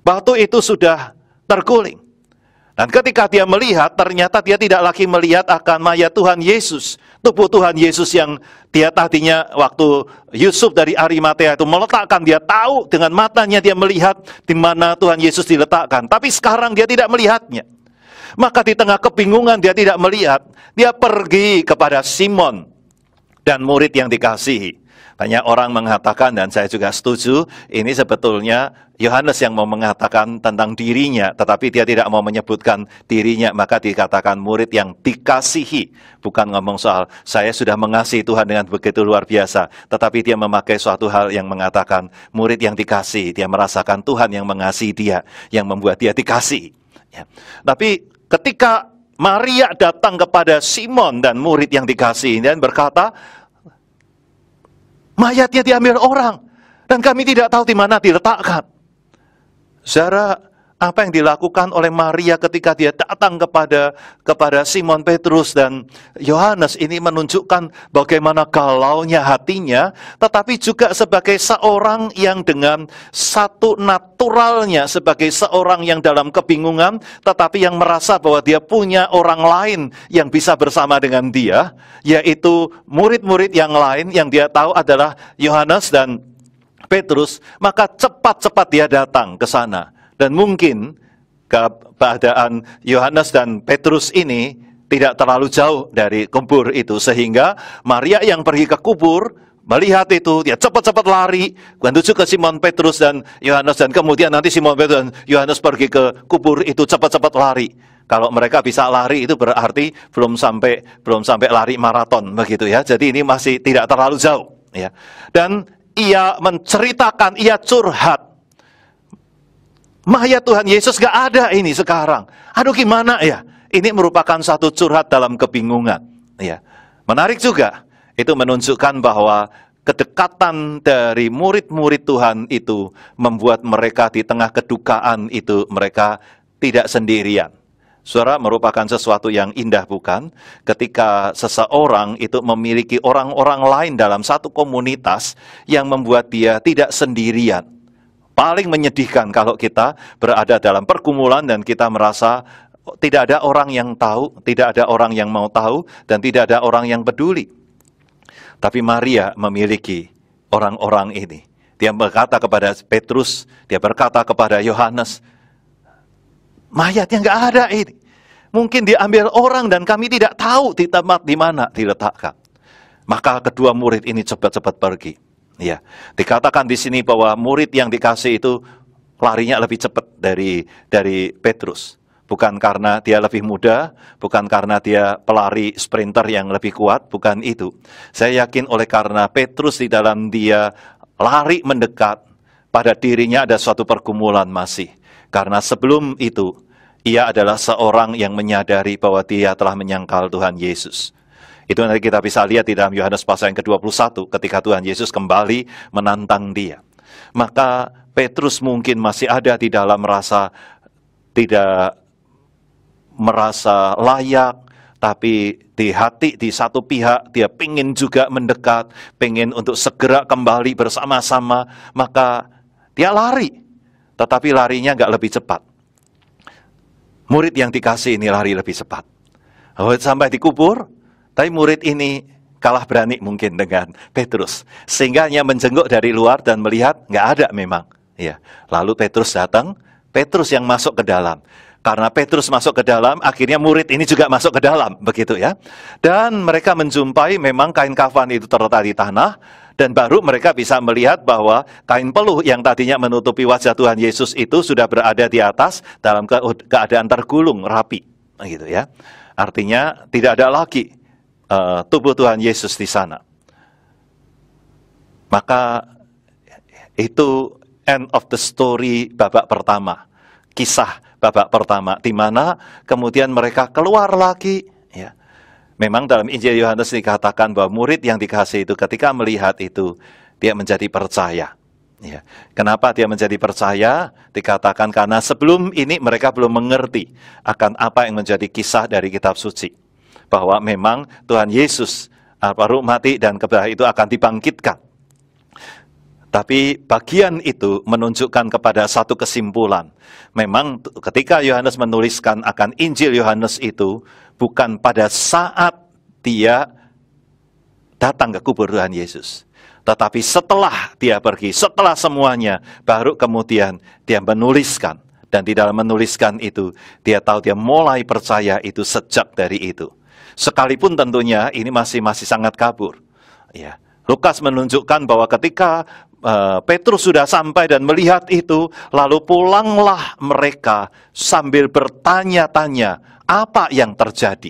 Batu itu sudah terguling. Dan ketika dia melihat, ternyata dia tidak lagi melihat akan mayat Tuhan Yesus. Tubuh Tuhan Yesus yang dia tadinya waktu Yusuf dari Arimatea itu meletakkan, dia tahu dengan matanya dia melihat di mana Tuhan Yesus diletakkan. Tapi sekarang dia tidak melihatnya. Maka di tengah kebingungan dia tidak melihat, dia pergi kepada Simon dan murid yang dikasihi. Banyak orang mengatakan, dan saya juga setuju, ini sebetulnya Yohanes yang mau mengatakan tentang dirinya, tetapi dia tidak mau menyebutkan dirinya, maka dikatakan murid yang dikasihi. Bukan ngomong soal, saya sudah mengasihi Tuhan dengan begitu luar biasa, tetapi dia memakai suatu hal yang mengatakan, murid yang dikasihi, dia merasakan Tuhan yang mengasihi dia, yang membuat dia dikasihi. Ya. Tapi ketika Maria datang kepada Simon dan murid yang dikasihi dan berkata, mayatnya diambil orang dan kami tidak tahu di mana diletakkan. Saudara, apa yang dilakukan oleh Maria ketika dia datang kepada Simon Petrus dan Yohanes ini menunjukkan bagaimana galaunya hatinya, tetapi juga sebagai seorang yang dengan satu naturalnya, sebagai seorang yang dalam kebingungan, tetapi yang merasa bahwa dia punya orang lain yang bisa bersama dengan dia, yaitu murid-murid yang lain yang dia tahu adalah Yohanes dan Petrus, maka cepat-cepat dia datang ke sana. Dan mungkin keadaan Yohanes dan Petrus ini tidak terlalu jauh dari kubur itu, sehingga Maria yang pergi ke kubur melihat itu, dia cepat-cepat lari menuju ke Simon Petrus dan Yohanes, dan kemudian nanti Simon Petrus dan Yohanes pergi ke kubur itu cepat-cepat lari. Kalau mereka bisa lari itu berarti belum sampai lari maraton begitu ya. Jadi ini masih tidak terlalu jauh ya. Dan ia menceritakan, ia curhat. Mayat Tuhan Yesus gak ada ini sekarang. Aduh gimana ya? Ini merupakan satu curhat dalam kebingungan. Ya. Menarik juga. Itu menunjukkan bahwa kedekatan dari murid-murid Tuhan itu membuat mereka di tengah kedukaan itu mereka tidak sendirian. Saudara, merupakan sesuatu yang indah bukan? Ketika seseorang itu memiliki orang-orang lain dalam satu komunitas yang membuat dia tidak sendirian. Paling menyedihkan kalau kita berada dalam pergumulan dan kita merasa tidak ada orang yang tahu, tidak ada orang yang mau tahu, dan tidak ada orang yang peduli. Tapi Maria memiliki orang-orang ini. Dia berkata kepada Petrus, dia berkata kepada Yohanes, mayatnya nggak ada ini. Mungkin diambil orang dan kami tidak tahu di tempat di mana diletakkan. Maka kedua murid ini cepat-cepat pergi. Ya, dikatakan di sini bahwa murid yang dikasih itu larinya lebih cepat dari Petrus. Bukan karena dia lebih muda, bukan karena dia pelari sprinter yang lebih kuat, bukan itu. Saya yakin oleh karena Petrus di dalam dia lari mendekat, pada dirinya ada suatu pergumulan masih. Karena sebelum itu, ia adalah seorang yang menyadari bahwa dia telah menyangkal Tuhan Yesus. Itu nanti kita bisa lihat di dalam Yohanes pasal yang ke-21 ketika Tuhan Yesus kembali menantang dia. Maka Petrus mungkin masih ada di dalam rasa tidak merasa layak, tapi di hati di satu pihak dia pengen juga mendekat, pengen untuk segera kembali bersama-sama, maka dia lari. Tetapi larinya nggak lebih cepat. Murid yang dikasih ini lari lebih cepat. Sampai dikubur, tapi murid ini kalah berani mungkin dengan Petrus. Sehingga hanya menjenguk dari luar dan melihat nggak ada memang. Ya. Lalu Petrus datang, Petrus yang masuk ke dalam. Karena Petrus masuk ke dalam, akhirnya murid ini juga masuk ke dalam. Begitu ya. Dan mereka menjumpai memang kain kafan itu terletak di tanah. Dan baru mereka bisa melihat bahwa kain peluh yang tadinya menutupi wajah Tuhan Yesus itu sudah berada di atas dalam keadaan tergulung, rapi. Gitu ya. Artinya tidak ada lagi tubuh Tuhan Yesus di sana. Maka itu end of the story babak pertama. Kisah babak pertama, di mana kemudian mereka keluar lagi. Ya. Memang dalam Injil Yohanes dikatakan bahwa murid yang dikasih itu ketika melihat itu, dia menjadi percaya. Ya. Kenapa dia menjadi percaya? Dikatakan karena sebelum ini mereka belum mengerti akan apa yang menjadi kisah dari kitab suci. Bahwa memang Tuhan Yesus baru mati dan kebenaran itu akan dibangkitkan. Tapi bagian itu menunjukkan kepada satu kesimpulan. Memang ketika Yohanes menuliskan akan Injil Yohanes itu, bukan pada saat dia datang ke kubur Tuhan Yesus. Tetapi setelah dia pergi, setelah semuanya, baru kemudian dia menuliskan. Dan di dalam menuliskan itu, dia tahu dia mulai percaya itu sejak dari itu. Sekalipun tentunya ini masih sangat kabur. Ya. Lukas menunjukkan bahwa ketika Petrus sudah sampai dan melihat itu, lalu pulanglah mereka sambil bertanya-tanya apa yang terjadi.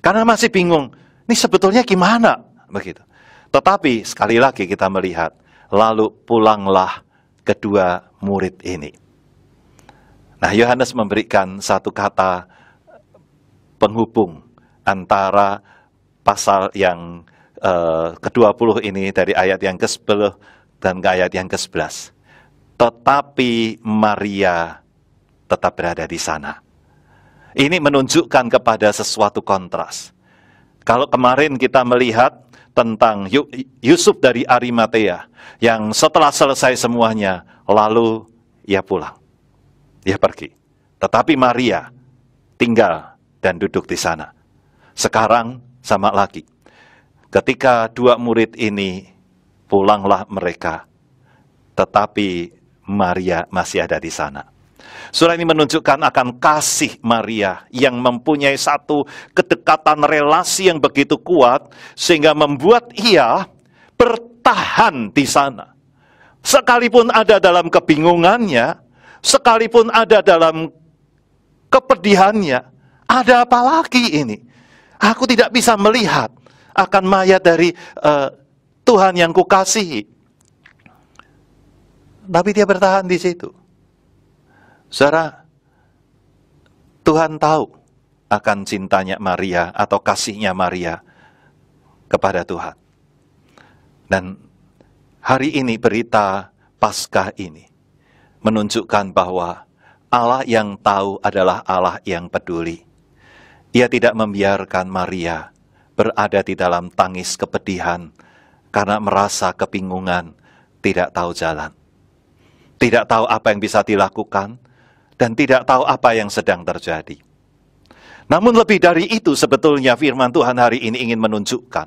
Karena masih bingung, ini sebetulnya gimana? Begitu. Tetapi sekali lagi kita melihat, lalu pulanglah kedua murid ini. Nah, Yohanes memberikan satu kata penghubung antara pasal yang ke-20 ini dari ayat yang ke-10 dan ke ayat yang ke-11. Tetapi Maria tetap berada di sana. Ini menunjukkan kepada sesuatu kontras. Kalau kemarin kita melihat tentang Yusuf dari Arimatea yang setelah selesai semuanya, lalu ia pulang. Ia pergi. Tetapi Maria tinggal dan duduk di sana. Sekarang sama lagi. Ketika dua murid ini pulanglah mereka, tetapi Maria masih ada di sana. Surah ini menunjukkan akan kasih Maria yang mempunyai satu kedekatan relasi yang begitu kuat sehingga membuat ia bertahan di sana. Sekalipun ada dalam kebingungannya, sekalipun ada dalam kepedihannya, ada apa lagi ini? Aku tidak bisa melihat akan mayat dari Tuhan yang kukasihi. Tapi dia bertahan di situ. Saudara, Tuhan tahu akan cintanya Maria atau kasihnya Maria kepada Tuhan. Dan hari ini berita Paskah ini menunjukkan bahwa Allah yang tahu adalah Allah yang peduli. Ia tidak membiarkan Maria berada di dalam tangis kepedihan karena merasa kebingungan, tidak tahu jalan. Tidak tahu apa yang bisa dilakukan, dan tidak tahu apa yang sedang terjadi. Namun lebih dari itu sebetulnya firman Tuhan hari ini ingin menunjukkan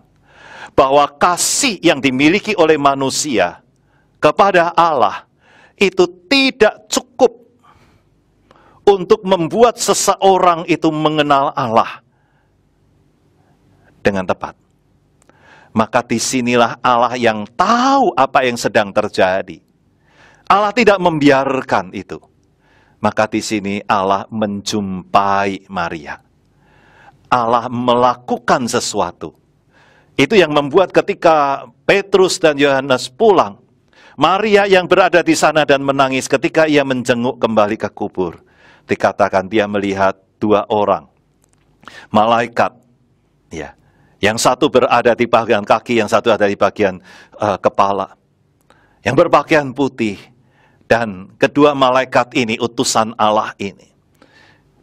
bahwa kasih yang dimiliki oleh manusia kepada Allah itu tidak cukup untuk membuat seseorang itu mengenal Allah dengan tepat. Maka disinilah Allah yang tahu apa yang sedang terjadi. Allah tidak membiarkan itu. Maka di sini Allah menjumpai Maria. Allah melakukan sesuatu. Itu yang membuat ketika Petrus dan Yohanes pulang, Maria yang berada di sana dan menangis ketika ia menjenguk kembali ke kubur. Dikatakan dia melihat 2 orang malaikat, ya, yang satu berada di bagian kaki, yang satu ada di bagian kepala, yang berpakaian putih. Dan kedua malaikat ini, utusan Allah ini,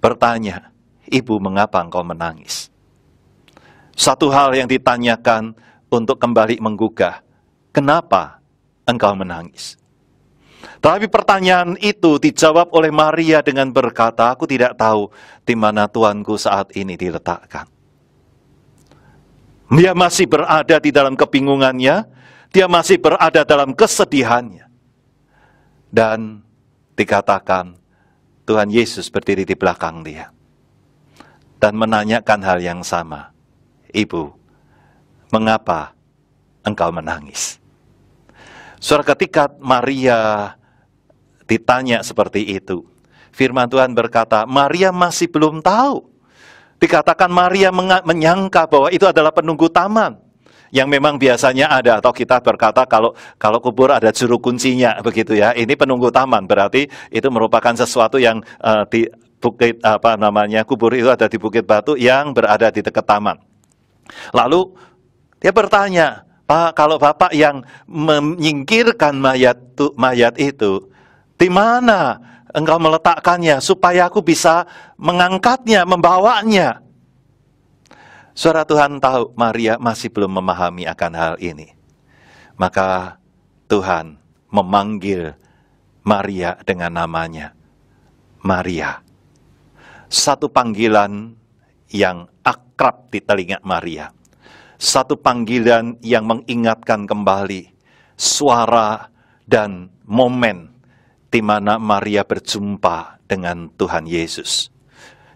bertanya, "Ibu, mengapa engkau menangis?" Satu hal yang ditanyakan untuk kembali menggugah, "Kenapa engkau menangis?" Tapi pertanyaan itu dijawab oleh Maria dengan berkata, "Aku tidak tahu di mana Tuanku saat ini diletakkan." Dia masih berada di dalam kebingungannya, dia masih berada dalam kesedihannya. Dan dikatakan Tuhan Yesus berdiri di belakang dia dan menanyakan hal yang sama. "Ibu, mengapa engkau menangis?" Saudara, ketika Maria ditanya seperti itu, firman Tuhan berkata, Maria masih belum tahu. Dikatakan Maria menyangka bahwa itu adalah penunggu taman, yang memang biasanya ada, atau kita berkata kalau kubur ada juru kuncinya, begitu ya. Ini penunggu taman, berarti itu merupakan sesuatu yang di bukit kubur itu ada di Bukit Batu yang berada di dekat taman. Lalu dia bertanya, "Pak, kalau Bapak yang menyingkirkan mayat itu, di mana engkau meletakkannya supaya aku bisa mengangkatnya, membawanya?" Saudara, Tuhan tahu Maria masih belum memahami akan hal ini. Maka Tuhan memanggil Maria dengan namanya, Maria. Satu panggilan yang akrab di telinga Maria. Satu panggilan yang mengingatkan kembali suara dan momen di mana Maria berjumpa dengan Tuhan Yesus.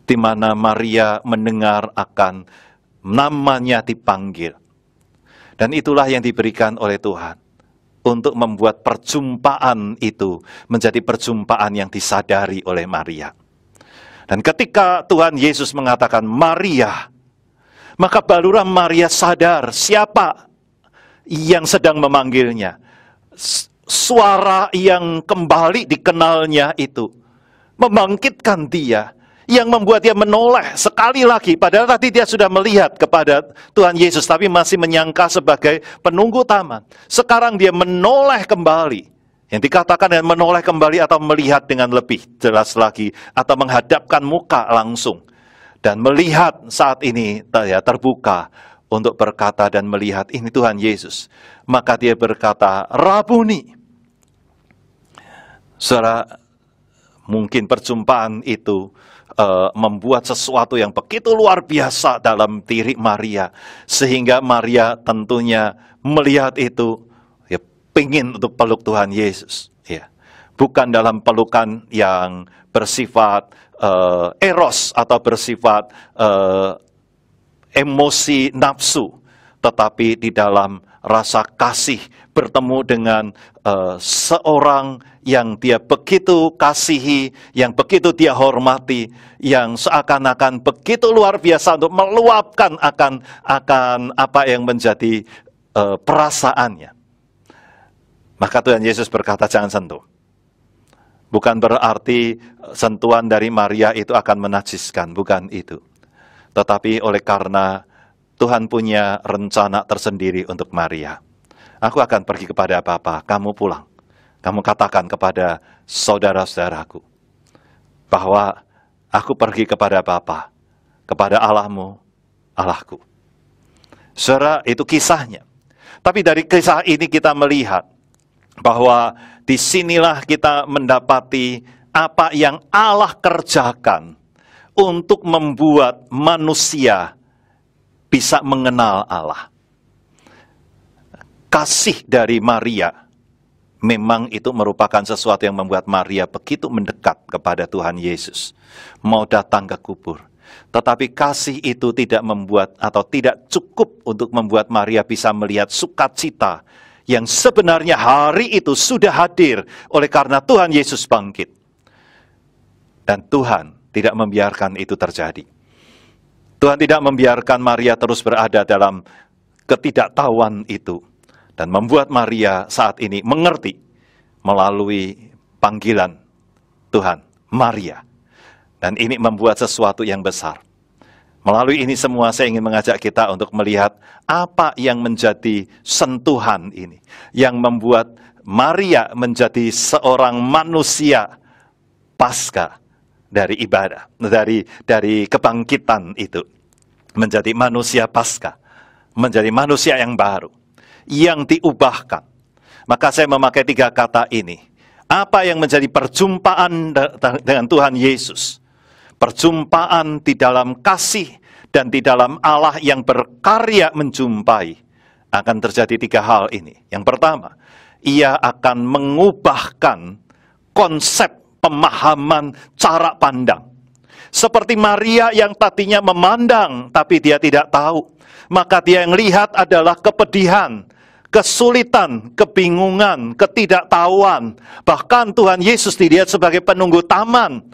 Di mana Maria mendengar akan namanya dipanggil. Dan itulah yang diberikan oleh Tuhan untuk membuat perjumpaan itu menjadi perjumpaan yang disadari oleh Maria. Dan ketika Tuhan Yesus mengatakan Maria, maka barulah Maria sadar siapa yang sedang memanggilnya. Suara yang kembali dikenalnya itu membangkitkan dia, yang membuat dia menoleh sekali lagi. Padahal tadi dia sudah melihat kepada Tuhan Yesus, tapi masih menyangka sebagai penunggu taman. Sekarang dia menoleh kembali. Yang dikatakan dengan menoleh kembali atau melihat dengan lebih jelas lagi, atau menghadapkan muka langsung. Dan melihat saat ini terbuka untuk berkata dan melihat ini Tuhan Yesus. Maka dia berkata, Rabuni. Saudara, mungkin perjumpaan itu membuat sesuatu yang begitu luar biasa dalam diri Maria, sehingga Maria tentunya melihat itu, ya, pingin untuk peluk Tuhan Yesus, ya, bukan dalam pelukan yang bersifat eros atau bersifat emosi nafsu, tetapi di dalam rasa kasih bertemu dengan seorang yang dia begitu kasihi, yang begitu dia hormati, yang seakan-akan begitu luar biasa untuk meluapkan akan apa yang menjadi perasaannya. Maka Tuhan Yesus berkata, jangan sentuh. Bukan berarti sentuhan dari Maria itu akan menajiskan, bukan itu. Tetapi oleh karena Tuhan punya rencana tersendiri untuk Maria. Aku akan pergi kepada Bapa, kamu pulang. Kamu katakan kepada saudara-saudaraku bahwa aku pergi kepada Bapa, kepada Allahmu, Allahku. Saudara, itu kisahnya. Tapi dari kisah ini kita melihat bahwa disinilah kita mendapati apa yang Allah kerjakan untuk membuat manusia bisa mengenal Allah. Kasih dari Maria memang itu merupakan sesuatu yang membuat Maria begitu mendekat kepada Tuhan Yesus, mau datang ke kubur. Tetapi kasih itu tidak membuat atau tidak cukup untuk membuat Maria bisa melihat sukacita yang sebenarnya hari itu sudah hadir oleh karena Tuhan Yesus bangkit. Dan Tuhan tidak membiarkan itu terjadi. Tuhan tidak membiarkan Maria terus berada dalam ketidaktahuan itu. Dan membuat Maria saat ini mengerti melalui panggilan Tuhan, Maria. Dan ini membuat sesuatu yang besar. Melalui ini semua saya ingin mengajak kita untuk melihat apa yang menjadi sentuhan ini. Yang membuat Maria menjadi seorang manusia pasca dari ibadah. Dari kebangkitan itu. Menjadi manusia pasca. Menjadi manusia yang baru. Yang diubahkan. Maka saya memakai 3 kata ini. Apa yang menjadi perjumpaan dengan Tuhan Yesus? Perjumpaan di dalam kasih dan di dalam Allah yang berkarya menjumpai. Akan terjadi 3 hal ini. Yang pertama, ia akan mengubahkan konsep pemahaman cara pandang. Seperti Maria yang tadinya memandang tapi dia tidak tahu. Maka dia yang lihat adalah kepedihan, kesulitan, kebingungan, ketidaktahuan. Bahkan Tuhan Yesus dilihat sebagai penunggu taman.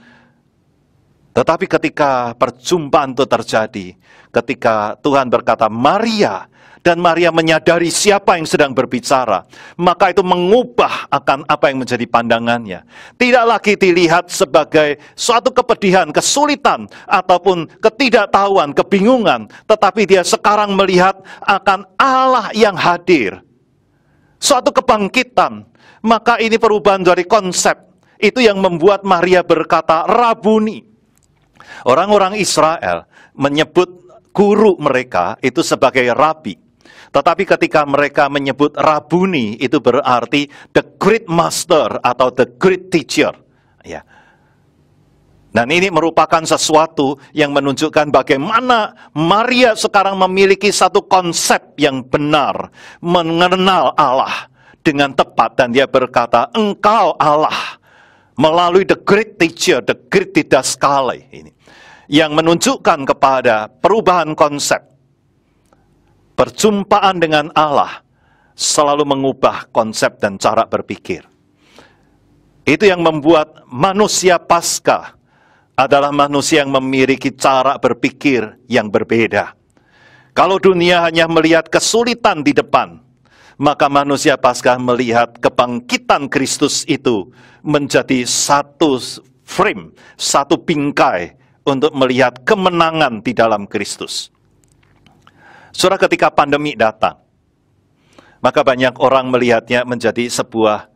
Tetapi ketika perjumpaan itu terjadi, ketika Tuhan berkata Maria, dan Maria menyadari siapa yang sedang berbicara, maka itu mengubah akan apa yang menjadi pandangannya. Tidak lagi dilihat sebagai suatu kepedihan, kesulitan, ataupun ketidaktahuan, kebingungan, tetapi dia sekarang melihat akan Allah yang hadir. Suatu kebangkitan, maka ini perubahan dari konsep. Itu yang membuat Maria berkata, Rabuni. Orang-orang Israel menyebut guru mereka itu sebagai rabi. Tetapi ketika mereka menyebut Rabuni, itu berarti the great master atau the great teacher. Ya. Dan ini merupakan sesuatu yang menunjukkan bagaimana Maria sekarang memiliki satu konsep yang benar, mengenal Allah dengan tepat. Dan dia berkata, Engkau Allah, melalui the great teacher, the great didaskale ini. Yang menunjukkan kepada perubahan konsep. Perjumpaan dengan Allah selalu mengubah konsep dan cara berpikir. Itu yang membuat manusia pasca adalah manusia yang memiliki cara berpikir yang berbeda. Kalau dunia hanya melihat kesulitan di depan, maka manusia pasca melihat kebangkitan Kristus itu menjadi satu frame, satu bingkai untuk melihat kemenangan di dalam Kristus. Saudara, ketika pandemi datang, maka banyak orang melihatnya menjadi sebuah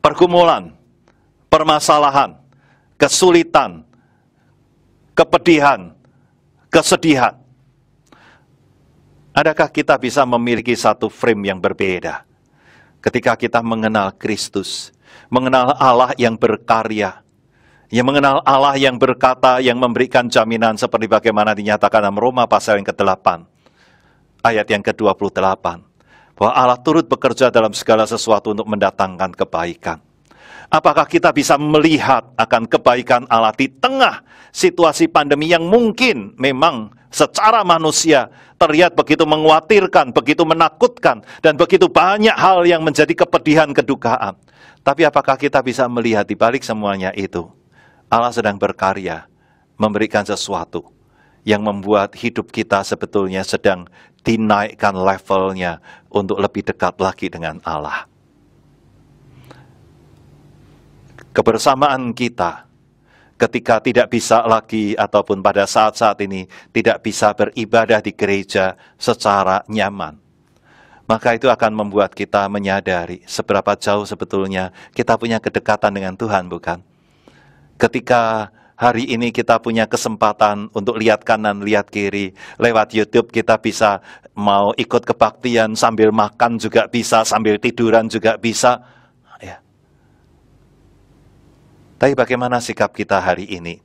pergumulan, permasalahan, kesulitan, kepedihan, kesedihan. Adakah kita bisa memiliki satu frame yang berbeda? Ketika kita mengenal Kristus, mengenal Allah yang berkarya, yang mengenal Allah yang berkata, yang memberikan jaminan seperti bagaimana dinyatakan dalam Roma pasal yang ke-8, ayat yang ke-28, bahwa Allah turut bekerja dalam segala sesuatu untuk mendatangkan kebaikan. Apakah kita bisa melihat akan kebaikan Allah di tengah situasi pandemi yang mungkin memang secara manusia terlihat begitu mengkhawatirkan, begitu menakutkan, dan begitu banyak hal yang menjadi kepedihan, kedukaan. Tapi apakah kita bisa melihat di balik semuanya itu, Allah sedang berkarya, memberikan sesuatu yang membuat hidup kita sebetulnya sedang dinaikkan levelnya untuk lebih dekat lagi dengan Allah. Kebersamaan kita ketika tidak bisa lagi ataupun pada saat-saat ini tidak bisa beribadah di gereja secara nyaman, maka itu akan membuat kita menyadari seberapa jauh sebetulnya kita punya kedekatan dengan Tuhan, bukan? Ketika hari ini kita punya kesempatan untuk lihat kanan, lihat kiri, lewat YouTube kita bisa mau ikut kebaktian sambil makan juga bisa, sambil tiduran juga bisa. Ya. Tapi bagaimana sikap kita hari ini?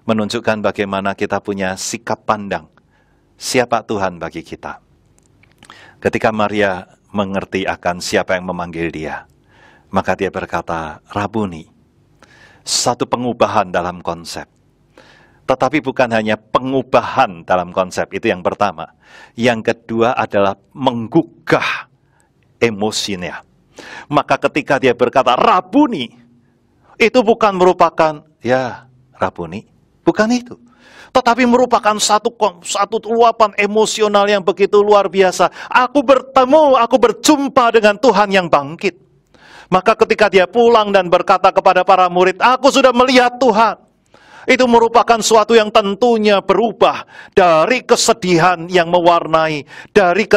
Menunjukkan bagaimana kita punya sikap pandang. Siapa Tuhan bagi kita? Ketika Maria mengerti akan siapa yang memanggil dia, maka dia berkata, Rabuni. Satu pengubahan dalam konsep. Tetapi bukan hanya pengubahan dalam konsep, itu yang pertama. Yang kedua adalah menggugah emosinya. Maka ketika dia berkata, Rabuni, itu bukan merupakan, ya Rabuni, bukan itu. Tetapi merupakan satu luapan emosional yang begitu luar biasa. Aku berjumpa dengan Tuhan yang bangkit. Maka ketika dia pulang dan berkata kepada para murid, aku sudah melihat Tuhan. Itu merupakan suatu yang tentunya berubah dari kesedihan yang mewarnai, dari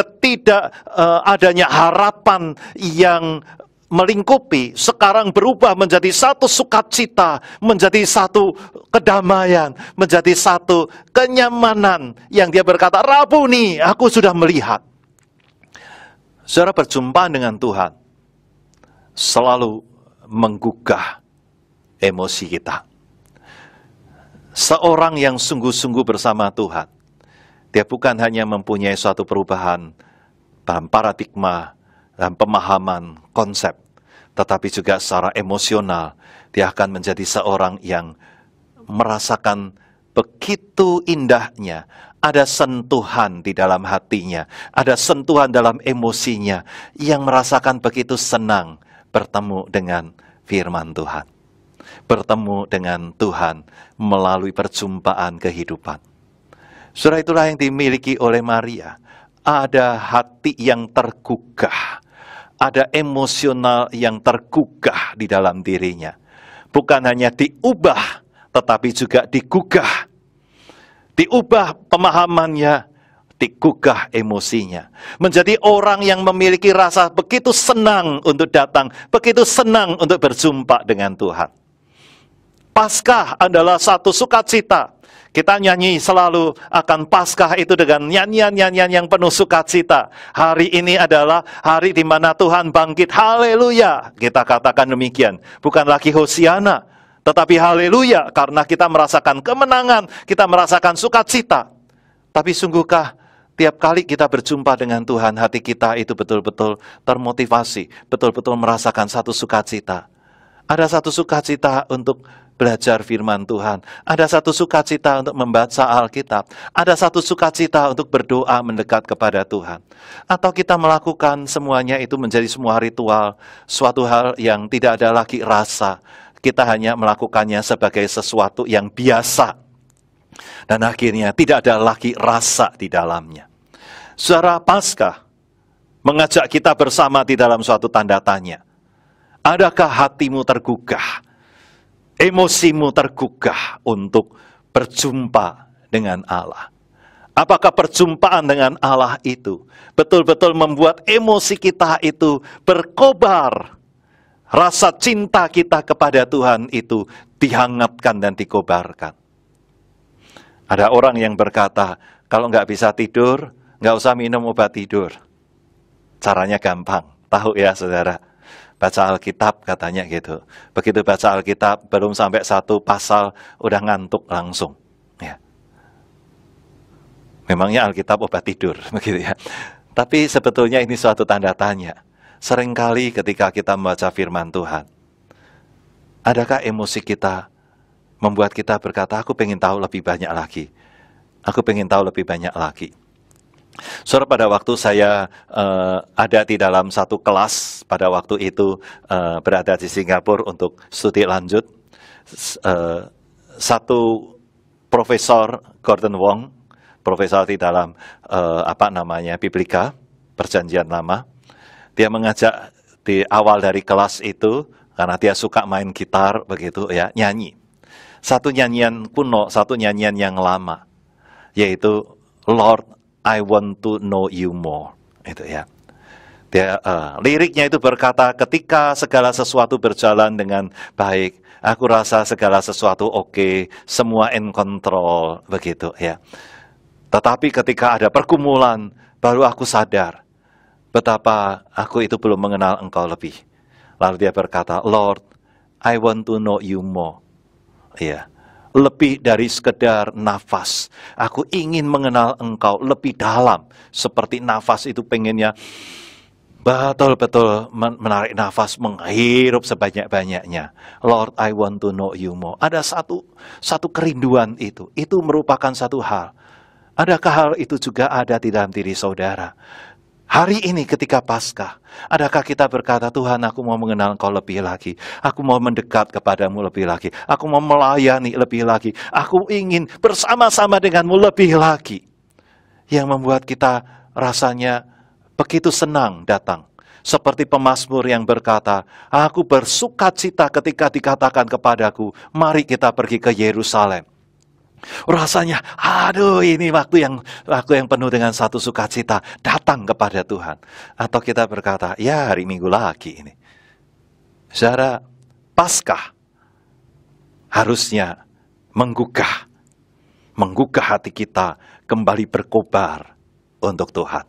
adanya harapan yang melingkupi, sekarang berubah menjadi satu sukacita, menjadi satu kedamaian, menjadi satu kenyamanan yang dia berkata, Rabuni, aku sudah melihat. Saudara, berjumpa dengan Tuhan selalu menggugah emosi kita. Seorang yang sungguh-sungguh bersama Tuhan, dia bukan hanya mempunyai suatu perubahan dalam paradigma, dalam pemahaman konsep, tetapi juga secara emosional, dia akan menjadi seorang yang merasakan begitu indahnya, ada sentuhan di dalam hatinya, ada sentuhan dalam emosinya, yang merasakan begitu senang bertemu dengan firman Tuhan. Bertemu dengan Tuhan melalui perjumpaan kehidupan. Saudara, itulah yang dimiliki oleh Maria. Ada hati yang tergugah. Ada emosional yang tergugah di dalam dirinya. Bukan hanya diubah, tetapi juga digugah. Diubah pemahamannya, digugah emosinya. Menjadi orang yang memiliki rasa begitu senang untuk datang, begitu senang untuk berjumpa dengan Tuhan. Paskah adalah satu sukacita. Kita nyanyi selalu akan Paskah itu dengan nyanyian-nyanyian yang penuh sukacita. Hari ini adalah hari di mana Tuhan bangkit. Haleluya. Kita katakan demikian. Bukan lagi Hosiana, tetapi haleluya. Karena kita merasakan kemenangan, kita merasakan sukacita. Tapi sungguhkah tiap kali kita berjumpa dengan Tuhan, hati kita itu betul-betul termotivasi, betul-betul merasakan satu sukacita. Ada satu sukacita untuk belajar firman Tuhan. Ada satu sukacita untuk membaca Alkitab. Ada satu sukacita untuk berdoa mendekat kepada Tuhan. Atau kita melakukan semuanya itu menjadi semua ritual, suatu hal yang tidak ada lagi rasa. Kita hanya melakukannya sebagai sesuatu yang biasa. Dan akhirnya tidak ada lagi rasa di dalamnya. Saudara, Paskah mengajak kita bersama di dalam suatu tanda tanya. Adakah hatimu tergugah? Emosimu tergugah untuk berjumpa dengan Allah. Apakah perjumpaan dengan Allah itu betul-betul membuat emosi kita itu berkobar? Rasa cinta kita kepada Tuhan itu dihangatkan dan dikobarkan. Ada orang yang berkata, kalau nggak bisa tidur, nggak usah minum obat tidur. Caranya gampang, tahu ya saudara. Baca Alkitab katanya gitu. Begitu baca Alkitab, belum sampai satu pasal, udah ngantuk langsung. Ya. Memangnya Alkitab obat tidur, begitu ya. Tapi sebetulnya ini suatu tanda tanya. Seringkali ketika kita membaca firman Tuhan, adakah emosi kita membuat kita berkata, aku pengen tahu lebih banyak lagi. Aku pengen tahu lebih banyak lagi. Saudara, pada waktu saya ada di dalam satu kelas, pada waktu itu berada di Singapura untuk studi lanjut, satu profesor Gordon Wong, profesor di dalam Biblika, Perjanjian Lama, dia mengajak di awal dari kelas itu, karena dia suka main gitar begitu ya, nyanyi. Satu nyanyian kuno, satu nyanyian yang lama, yaitu Lord, I want to know you more. Itu ya. Dia liriknya itu berkata, ketika segala sesuatu berjalan dengan baik, aku rasa segala sesuatu oke, semua in control, begitu ya. Tetapi ketika ada pergumulan, baru aku sadar betapa aku itu belum mengenal Engkau lebih. Lalu dia berkata, Lord, I want to know you more. Ya, lebih dari sekedar nafas. Aku ingin mengenal Engkau lebih dalam. Seperti nafas itu pengennya betul-betul menarik nafas, menghirup sebanyak-banyaknya. Lord, I want to know you more. Ada satu kerinduan itu. Itu merupakan satu hal. Adakah hal itu juga ada di dalam diri saudara? Hari ini ketika Paskah, adakah kita berkata, Tuhan, aku mau mengenal Engkau lebih lagi. Aku mau mendekat kepadamu lebih lagi. Aku mau melayani lebih lagi. Aku ingin bersama-sama denganmu lebih lagi. Yang membuat kita rasanya begitu senang datang. Seperti pemazmur yang berkata, aku bersukacita ketika dikatakan kepadaku, mari kita pergi ke Yerusalem. Rasanya, aduh, ini waktu yang penuh dengan satu sukacita, datang kepada Tuhan. Atau kita berkata, ya hari Minggu lagi ini. Saudara, Paskah harusnya menggugah hati kita kembali berkobar untuk Tuhan.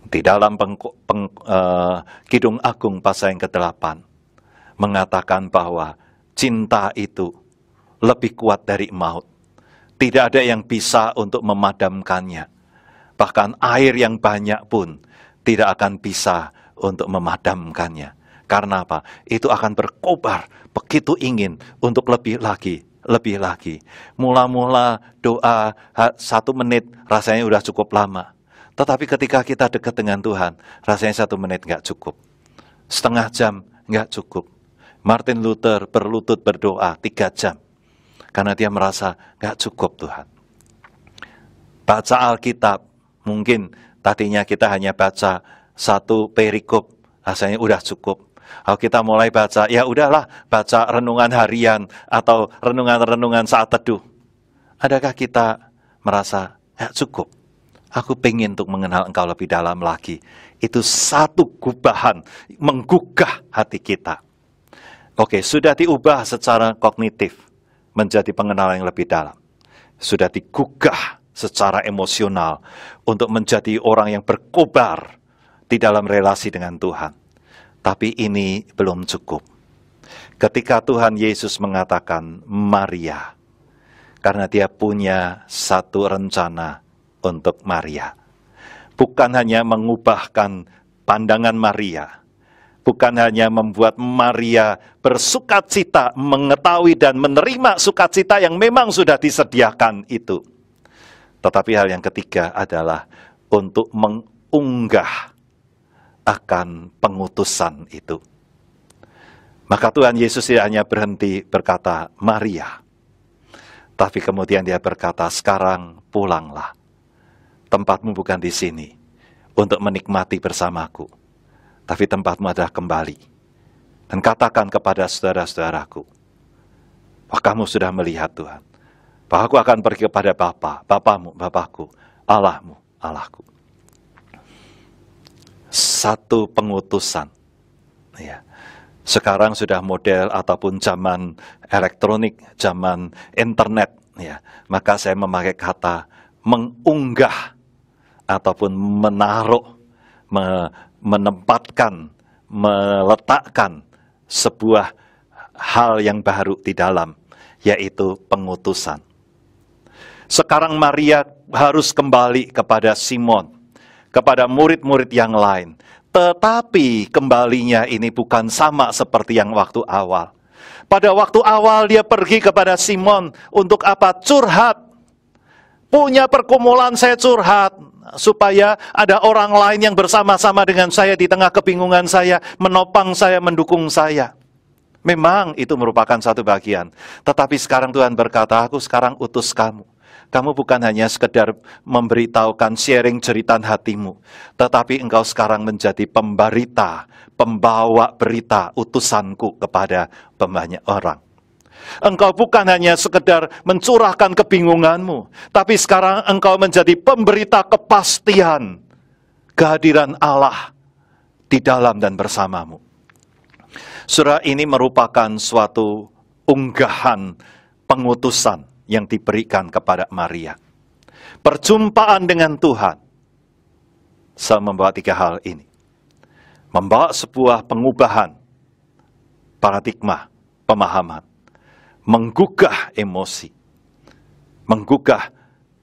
Di dalam Kidung Agung pasal yang ke-8 mengatakan bahwa cinta itu lebih kuat dari maut. Tidak ada yang bisa untuk memadamkannya. Bahkan air yang banyak pun tidak akan bisa untuk memadamkannya. Karena apa? Itu akan berkobar, begitu ingin untuk lebih lagi. Mula-mula doa 1 menit rasanya udah cukup lama. Tetapi ketika kita dekat dengan Tuhan, rasanya 1 menit nggak cukup. Setengah jam nggak cukup. Martin Luther berlutut berdoa 3 jam. Karena dia merasa nggak cukup Tuhan. Baca Alkitab, mungkin tadinya kita hanya baca 1 perikop, rasanya udah cukup. Kalau kita mulai baca, ya udahlah, baca renungan harian atau renungan-renungan saat teduh. Adakah kita merasa nggak cukup? Aku pengen untuk mengenal Engkau lebih dalam lagi. Itu satu gubahan, menggugah hati kita. Oke, sudah diubah secara kognitif menjadi pengenalan yang lebih dalam. Sudah digugah secara emosional untuk menjadi orang yang berkobar di dalam relasi dengan Tuhan. Tapi ini belum cukup. Ketika Tuhan Yesus mengatakan Maria, karena dia punya satu rencana untuk Maria. Bukan hanya mengubahkan pandangan Maria, bukan hanya membuat Maria bersukacita, mengetahui dan menerima sukacita yang memang sudah disediakan itu. Tetapi hal yang ketiga adalah untuk mengunggah akan pengutusan itu. Maka Tuhan Yesus tidak hanya berhenti berkata, Maria. Tapi kemudian dia berkata, sekarang pulanglah. Tempatmu bukan di sini untuk menikmati bersamaku. Tapi tempatmu adalah kembali. Dan katakan kepada saudara-saudaraku, bahwa kamu sudah melihat Tuhan, bahwa aku akan pergi kepada Bapamu, Bapakku, Allahmu, Allahku. Satu pengutusan. Ya. Sekarang sudah model ataupun zaman elektronik, zaman internet. Ya. Maka saya memakai kata mengunggah ataupun menaruh, menempatkan, meletakkan sebuah hal yang baru di dalam, yaitu pengutusan. Sekarang Maria harus kembali kepada Simon, kepada murid-murid yang lain. Tetapi kembalinya ini bukan sama seperti yang waktu awal. Pada waktu awal dia pergi kepada Simon untuk apa? Curhat. Punya pergumulan, saya curhat. Supaya ada orang lain yang bersama-sama dengan saya di tengah kebingungan saya, menopang saya, mendukung saya. Memang itu merupakan satu bagian. Tetapi sekarang Tuhan berkata, aku sekarang utus kamu. Kamu bukan hanya sekedar memberitahukan, sharing jeritan hatimu. Tetapi engkau sekarang menjadi pemberita, pembawa berita utusanku kepada banyak orang. Engkau bukan hanya sekedar mencurahkan kebingunganmu, tapi sekarang engkau menjadi pemberita kepastian kehadiran Allah di dalam dan bersamamu. Surah ini merupakan suatu unggahan pengutusan yang diberikan kepada Maria. Perjumpaan dengan Tuhan membawa 3 hal ini. Membawa sebuah pengubahan paradigma pemahaman, menggugah emosi, menggugah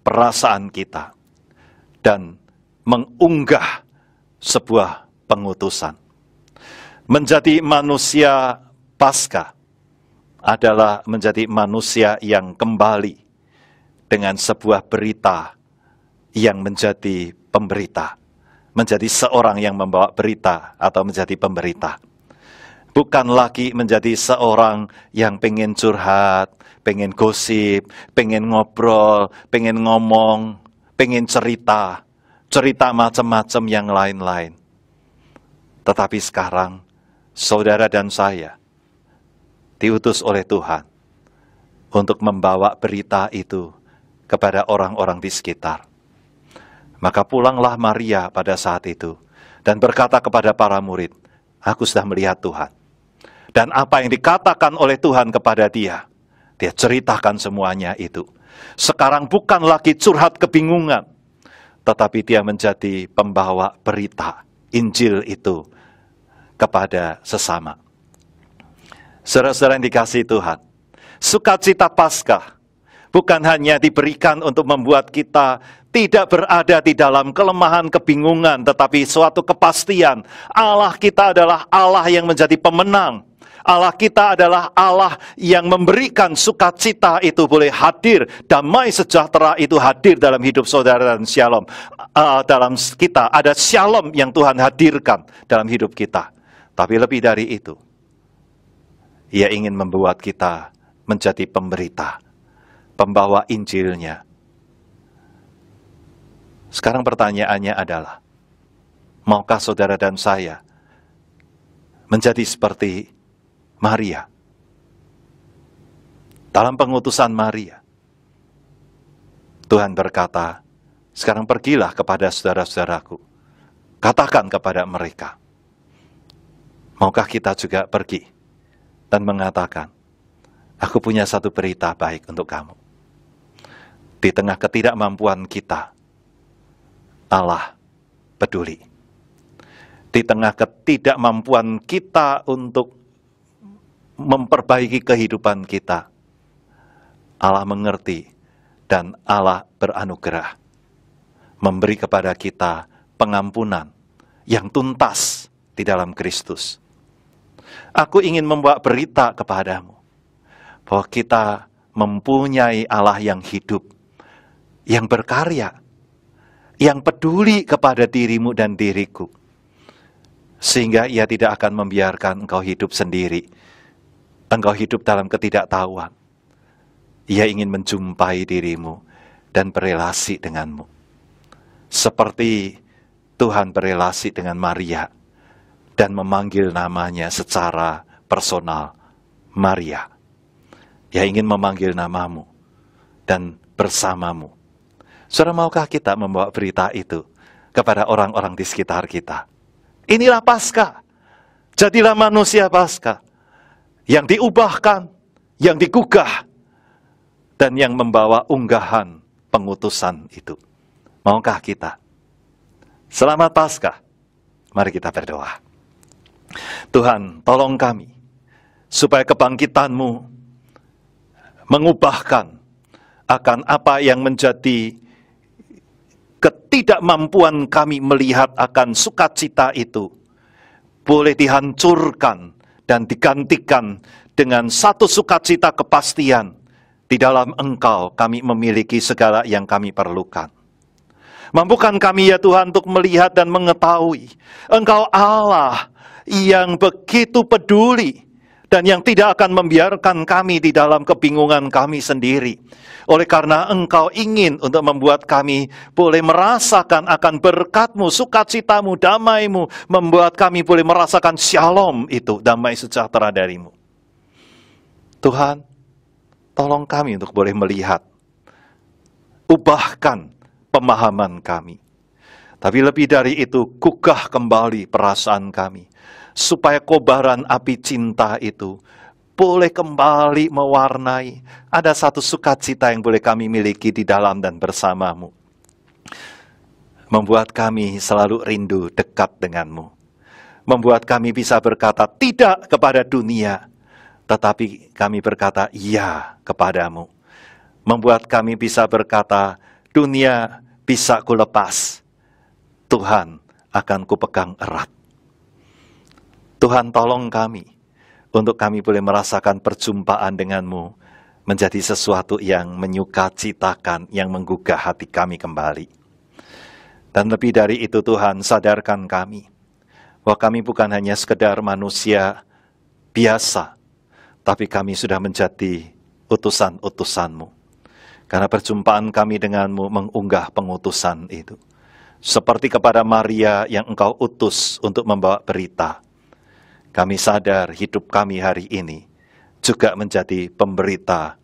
perasaan kita, dan mengunggah sebuah pengutusan. Menjadi manusia Paskah adalah menjadi manusia yang kembali dengan sebuah berita yang menjadi pemberita, menjadi seorang yang membawa berita atau menjadi pemberita. Bukan lagi menjadi seorang yang pengen curhat, pengen gosip, pengen ngobrol, pengen ngomong, pengen cerita macam-macam yang lain-lain. Tetapi sekarang, saudara dan saya diutus oleh Tuhan untuk membawa berita itu kepada orang-orang di sekitar. Maka pulanglah Maria pada saat itu dan berkata kepada para murid, "Aku sudah melihat Tuhan." Dan apa yang dikatakan oleh Tuhan kepada dia ceritakan semuanya itu. Sekarang bukan lagi curhat kebingungan, tetapi dia menjadi pembawa berita Injil itu kepada sesama. Saudara-saudara yang dikasihi Tuhan, sukacita Paskah bukan hanya diberikan untuk membuat kita tidak berada di dalam kelemahan, kebingungan, tetapi suatu kepastian. Allah kita adalah Allah yang menjadi pemenang. Allah kita adalah Allah yang memberikan sukacita itu boleh hadir. Damai sejahtera itu hadir dalam hidup saudara dan shalom. Dalam kita ada shalom yang Tuhan hadirkan dalam hidup kita. Tapi lebih dari itu, Ia ingin membuat kita menjadi pemberita, pembawa Injilnya. Sekarang pertanyaannya adalah, maukah saudara dan saya menjadi seperti Maria? Dalam pengutusan Maria, Tuhan berkata, sekarang pergilah kepada saudara-saudaraku, katakan kepada mereka. Maukah kita juga pergi dan mengatakan, aku punya satu berita baik untuk kamu. Di tengah ketidakmampuan kita, Allah peduli. Di tengah ketidakmampuan kita untuk memperbaiki kehidupan kita, Allah mengerti dan Allah beranugerah. Memberi kepada kita pengampunan yang tuntas di dalam Kristus. Aku ingin membawa berita kepadamu bahwa kita mempunyai Allah yang hidup, yang berkarya, yang peduli kepada dirimu dan diriku. Sehingga Ia tidak akan membiarkan engkau hidup sendiri. Engkau hidup dalam ketidaktahuan. Ia ingin menjumpai dirimu dan berelasi denganmu. Seperti Tuhan berelasi dengan Maria dan memanggil namanya secara personal, Maria. Ia ingin memanggil namamu dan bersamamu. Saudara, maukah kita membawa berita itu kepada orang-orang di sekitar kita? Inilah Paskah. Jadilah manusia Paskah yang diubahkan, yang digugah, dan yang membawa unggahan pengutusan itu. Maukah kita? Selamat Paskah. Mari kita berdoa. Tuhan, tolong kami supaya kebangkitan-Mu mengubahkan akan apa yang menjadi ketidakmampuan kami melihat akan sukacita itu boleh dihancurkan dan digantikan dengan satu sukacita kepastian. Di dalam Engkau kami memiliki segala yang kami perlukan. Mampukan kami ya Tuhan untuk melihat dan mengetahui Engkau Allah yang begitu peduli dan yang tidak akan membiarkan kami di dalam kebingungan kami sendiri. Oleh karena Engkau ingin untuk membuat kami boleh merasakan akan berkat-Mu, sukacita-Mu, damai-Mu, membuat kami boleh merasakan shalom itu, damai sejahtera dari-Mu. Tuhan, tolong kami untuk boleh melihat, ubahkan pemahaman kami. Tapi lebih dari itu, gugah kembali perasaan kami, supaya kobaran api cinta itu boleh kembali mewarnai. Ada satu sukacita yang boleh kami miliki di dalam dan bersama-Mu. Membuat kami selalu rindu dekat dengan-Mu. Membuat kami bisa berkata tidak kepada dunia, tetapi kami berkata iya kepadamu. Membuat kami bisa berkata, dunia bisa kulepas, Tuhan akan kupegang erat. Tuhan, tolong kami untuk kami boleh merasakan perjumpaan denganmu menjadi sesuatu yang menyukacitakan, yang menggugah hati kami kembali. Dan lebih dari itu Tuhan, sadarkan kami bahwa kami bukan hanya sekedar manusia biasa, tapi kami sudah menjadi utusan-utusan-Mu. Karena perjumpaan kami denganmu mengunggah pengutusan itu. Seperti kepada Maria yang Engkau utus untuk membawa berita. Kami sadar hidup kami hari ini juga menjadi pemberita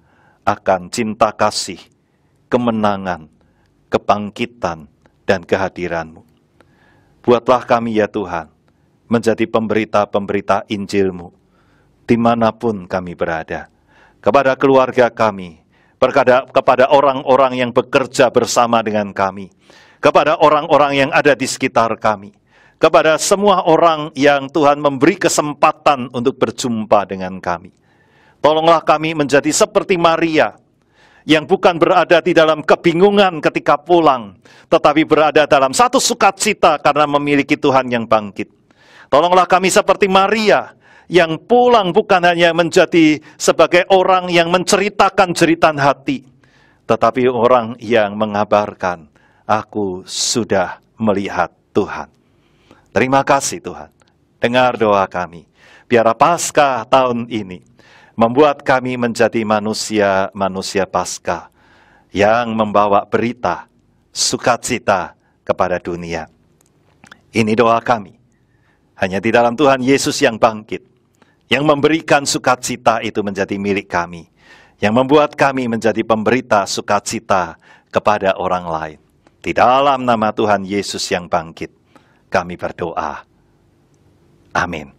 akan cinta kasih, kemenangan, kebangkitan, dan kehadiran-Mu. Buatlah kami ya Tuhan, menjadi pemberita-pemberita Injil-Mu, dimanapun kami berada, kepada keluarga kami, kepada orang-orang yang bekerja bersama dengan kami, kepada orang-orang yang ada di sekitar kami, kepada semua orang yang Tuhan memberi kesempatan untuk berjumpa dengan kami. Tolonglah kami menjadi seperti Maria, yang bukan berada di dalam kebingungan ketika pulang, tetapi berada dalam satu sukacita karena memiliki Tuhan yang bangkit. Tolonglah kami seperti Maria, yang pulang bukan hanya menjadi sebagai orang yang menceritakan jeritan hati, tetapi orang yang mengabarkan, aku sudah melihat Tuhan. Terima kasih Tuhan, dengar doa kami. Biar Paskah tahun ini membuat kami menjadi manusia-manusia Paskah yang membawa berita sukacita kepada dunia. Ini doa kami. Hanya di dalam Tuhan Yesus yang bangkit, yang memberikan sukacita itu menjadi milik kami, yang membuat kami menjadi pemberita sukacita kepada orang lain. Di dalam nama Tuhan Yesus yang bangkit, kami berdoa. Amin.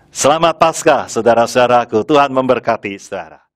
Selamat Paskah, saudara-saudaraku. Tuhan memberkati saudara.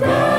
Karena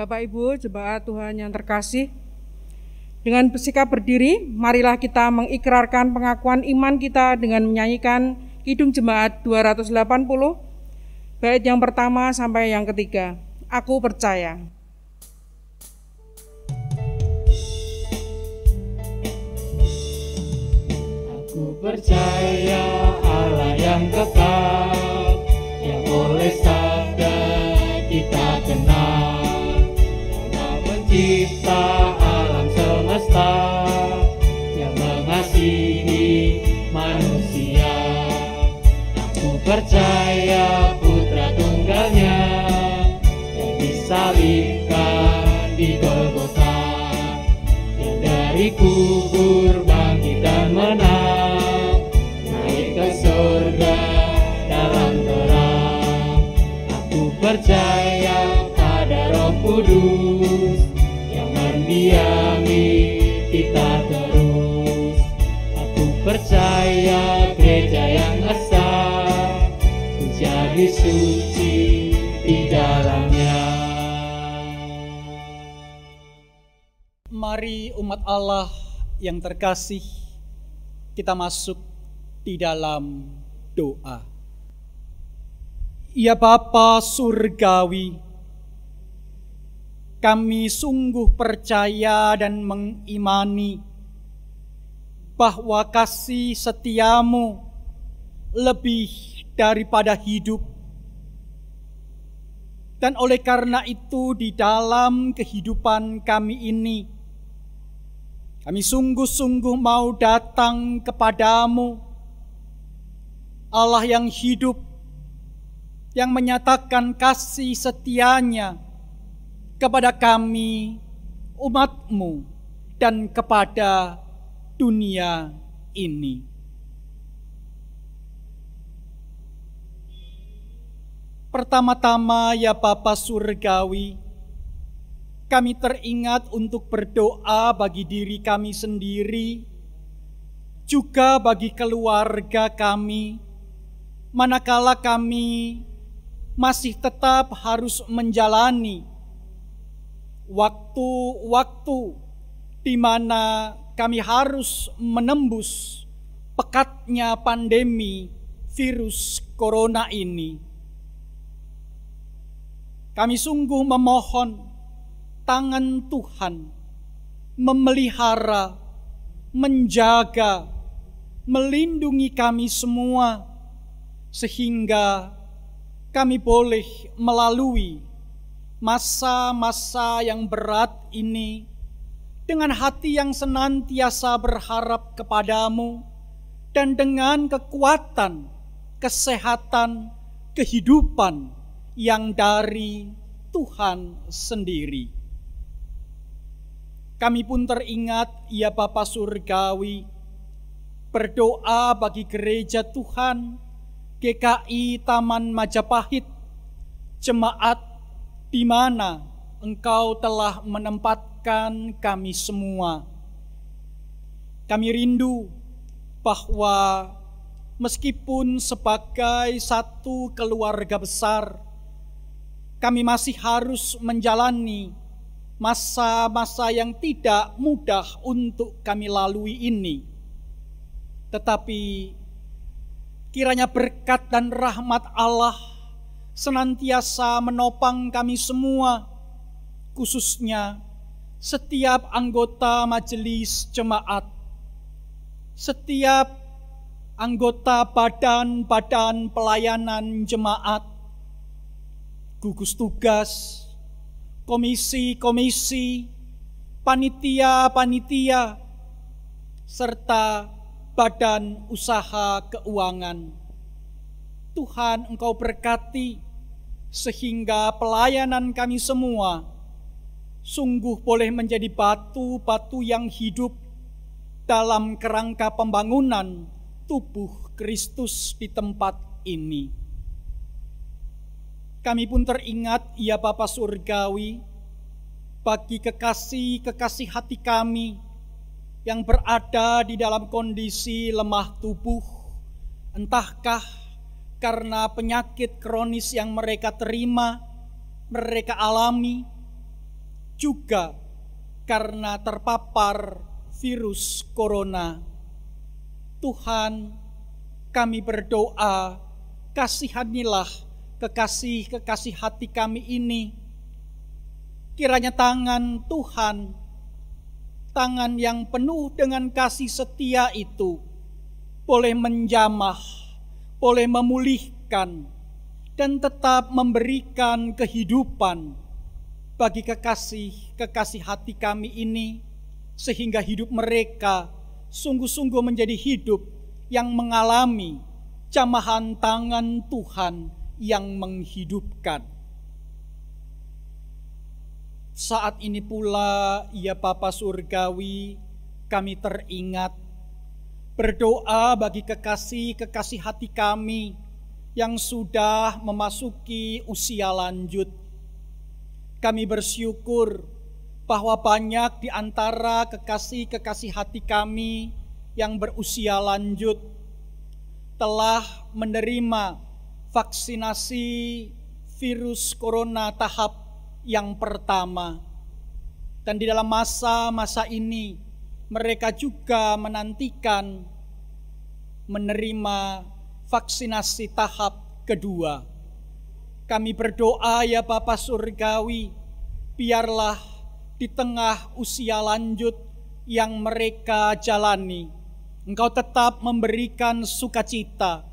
Bapak Ibu, jemaat Tuhan yang terkasih, dengan bersikap berdiri, marilah kita mengikrarkan pengakuan iman kita dengan menyanyikan Kidung Jemaat 280, bait yang pertama sampai yang ketiga. Aku percaya. Aku percaya Allah yang kekal, yang oleh sabda kita kenal, Allah pencipta alam semesta, yang mengasihi manusia. Aku percaya Putra Tunggalnya yang disalibkan di Golgota, yang dari kubur bangkit dan menang, naik ke surga dalam terang. Aku percaya pada Roh Kudus yang mendiami kita terus. Aku percaya gereja yang esa, menjadi suci di dalamnya. Mari umat Allah yang terkasih, kita masuk di dalam doa. Ya Bapa Surgawi, kami sungguh percaya dan mengimani bahwa kasih setiamu lebih daripada hidup. Dan oleh karena itu di dalam kehidupan kami ini, kami sungguh-sungguh mau datang kepadamu, Allah yang hidup, yang menyatakan kasih setianya kepada kami, umat-Mu, dan kepada dunia ini. Pertama-tama ya Bapa Surgawi, kami teringat untuk berdoa bagi diri kami sendiri, juga bagi keluarga kami, manakala kami masih tetap harus menjalani waktu-waktu di mana kami harus menembus pekatnya pandemi virus corona ini. Kami sungguh memohon tangan Tuhan memelihara, menjaga, melindungi kami semua, sehingga kami boleh melalui masa-masa yang berat ini dengan hati yang senantiasa berharap kepadamu, dan dengan kekuatan, kesehatan, kehidupan yang dari Tuhan sendiri. Kami pun teringat, ya Bapa Surgawi, berdoa bagi gereja Tuhan, GKI Taman Majapahit, jemaat di mana Engkau telah menempatkan kami semua. Kami rindu bahwa meskipun sebagai satu keluarga besar, kami masih harus menjalani masa-masa yang tidak mudah untuk kami lalui ini. Tetapi kiranya berkat dan rahmat Allah senantiasa menopang kami semua, khususnya setiap anggota majelis jemaat, setiap anggota badan-badan pelayanan jemaat, gugus tugas, komisi-komisi, panitia-panitia, serta badan usaha keuangan. Tuhan, Engkau berkati sehingga pelayanan kami semua sungguh boleh menjadi batu-batu yang hidup dalam kerangka pembangunan tubuh Kristus di tempat ini. Kami pun teringat, ya Bapa Surgawi, bagi kekasih-kekasih hati kami yang berada di dalam kondisi lemah tubuh, entahkah karena penyakit kronis yang mereka terima, mereka alami, juga karena terpapar virus corona. Tuhan, kami berdoa, kasihanilah kekasih-kekasih hati kami ini. Kiranya tangan Tuhan, tangan yang penuh dengan kasih setia itu, boleh menjamah, boleh memulihkan, dan tetap memberikan kehidupan bagi kekasih-kekasih hati kami ini, sehingga hidup mereka sungguh-sungguh menjadi hidup yang mengalami jamahan tangan Tuhan yang menghidupkan. Saat ini pula, ya Bapa Surgawi, kami teringat berdoa bagi kekasih-kekasih hati kami yang sudah memasuki usia lanjut. Kami bersyukur bahwa banyak di antara kekasih-kekasih hati kami yang berusia lanjut telah menerima vaksinasi virus corona tahap yang pertama. Dan di dalam masa-masa ini mereka juga menantikan menerima vaksinasi tahap kedua. Kami berdoa ya Bapa Surgawi, biarlah di tengah usia lanjut yang mereka jalani, Engkau tetap memberikan sukacita,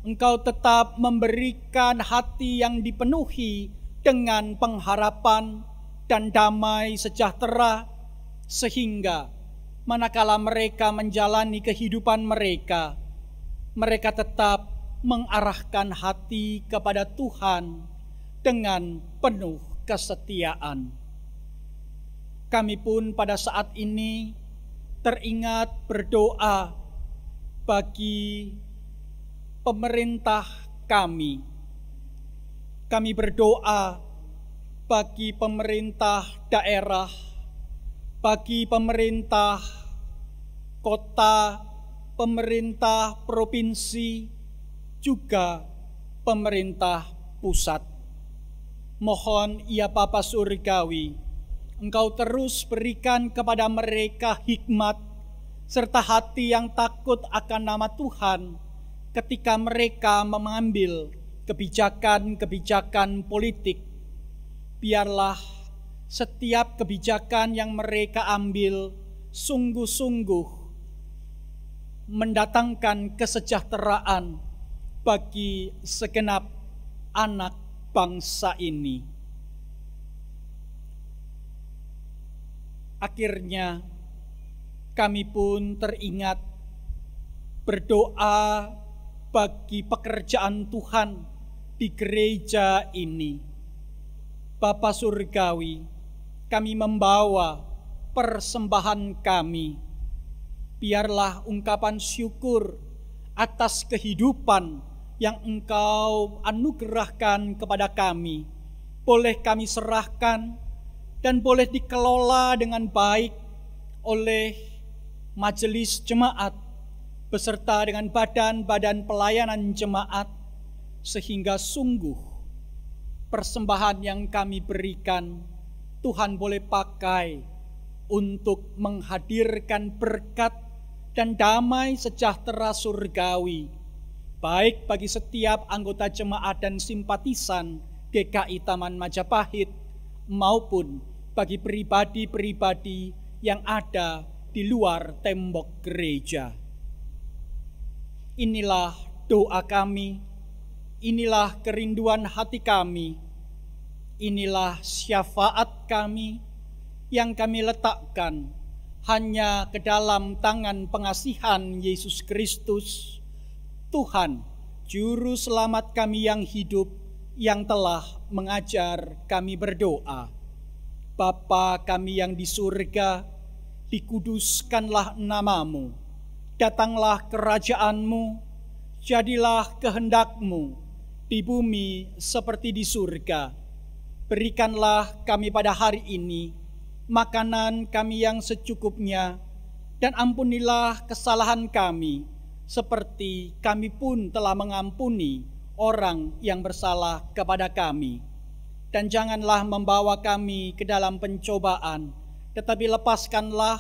Engkau tetap memberikan hati yang dipenuhi dengan pengharapan dan damai sejahtera, sehingga manakala mereka menjalani kehidupan mereka, mereka tetap mengarahkan hati kepada Tuhan dengan penuh kesetiaan. Kami pun pada saat ini teringat berdoa bagi pemerintah kami. Kami berdoa bagi pemerintah daerah, bagi pemerintah kota, pemerintah provinsi, juga pemerintah pusat. Mohon ya Bapa Surgawi, Engkau terus berikan kepada mereka hikmat serta hati yang takut akan nama Tuhan ketika mereka mengambil kebijakan-kebijakan politik. Biarlah setiap kebijakan yang mereka ambil sungguh-sungguh mendatangkan kesejahteraan bagi segenap anak bangsa ini. Akhirnya kami pun teringat berdoa bagi pekerjaan Tuhan di gereja ini. Bapa Surgawi, kami membawa persembahan kami. Biarlah ungkapan syukur atas kehidupan yang Engkau anugerahkan kepada kami, boleh kami serahkan dan boleh dikelola dengan baik oleh majelis jemaat beserta dengan badan-badan pelayanan jemaat, sehingga sungguh persembahan yang kami berikan Tuhan boleh pakai untuk menghadirkan berkat dan damai sejahtera surgawi, baik bagi setiap anggota jemaat dan simpatisan GKI Taman Majapahit, maupun bagi pribadi-pribadi yang ada di luar tembok gereja. Inilah doa kami, inilah kerinduan hati kami, inilah syafaat kami yang kami letakkan hanya ke dalam tangan pengasihan Yesus Kristus, Tuhan, Juru Selamat kami yang hidup, yang telah mengajar kami berdoa. Bapa kami yang di surga, dikuduskanlah namamu, datanglah kerajaan-Mu, jadilah kehendak-Mu di bumi seperti di surga. Berikanlah kami pada hari ini makanan kami yang secukupnya, dan ampunilah kesalahan kami, seperti kami pun telah mengampuni orang yang bersalah kepada kami. dan janganlah membawa kami ke dalam pencobaan, tetapi lepaskanlah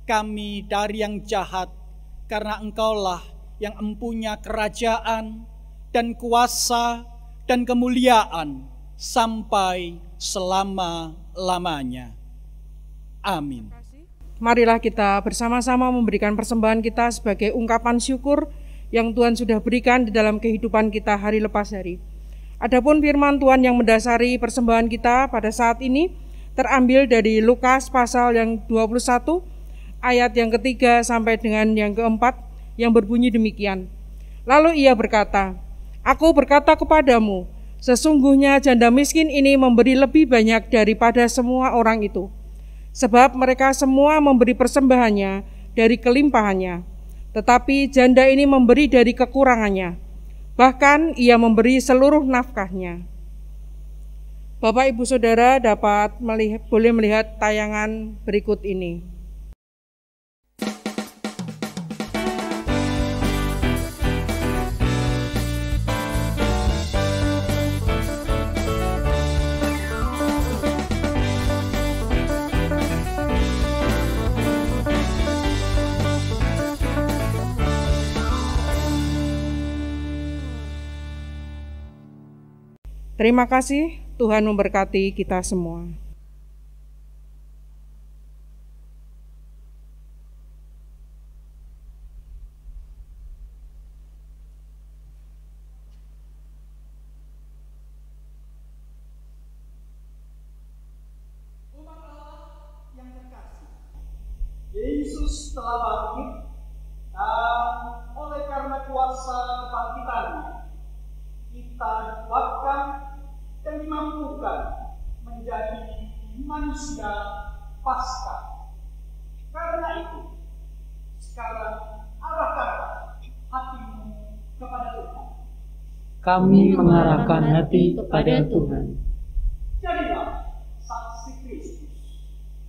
kami dari yang jahat, karena Engkaulah yang empunya kerajaan dan kuasa dan kemuliaan sampai selama-lamanya. Amin. Marilah kita bersama-sama memberikan persembahan kita sebagai ungkapan syukur yang Tuhan sudah berikan di dalam kehidupan kita hari lepas hari. Adapun firman Tuhan yang mendasari persembahan kita pada saat ini terambil dari Lukas pasal yang 21 ayat yang ketiga sampai dengan yang keempat yang berbunyi demikian. Lalu ia berkata, "Aku berkata kepadamu, sesungguhnya janda miskin ini memberi lebih banyak daripada semua orang itu. Sebab mereka semua memberi persembahannya dari kelimpahannya, tetapi janda ini memberi dari kekurangannya. Bahkan ia memberi seluruh nafkahnya." Bapak, Ibu, Saudara boleh melihat tayangan berikut ini. Terima kasih, Tuhan memberkati kita semua. Umat Allah yang terkasih, Yesus telah bangkit, dan oleh karena kuasa kebangkitannya, kita dikuatkan dan dimampukan menjadi manusia Paskah. Karena itu, sekarang arahkanlah hatimu kepada Tuhan. Kami mengarahkan hati kepada Tuhan. Jadilah saksi Kristus.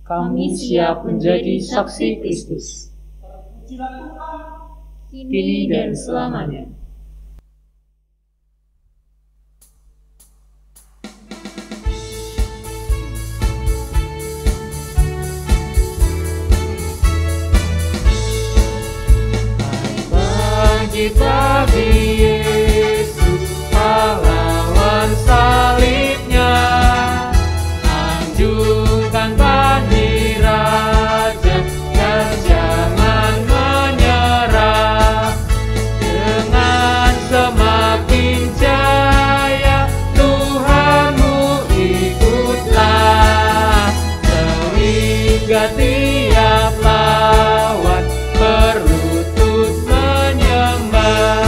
Kami siap menjadi saksi Kristus. Terpujilah Tuhan kini dan selamanya. Bagi Yesus pahlawan salibnya, anjungkan bagi Raja dan jangan menyerah. Dengan semakin jaya Tuhanmu ikutlah, sehingga tiap lawan berlutut menyembah.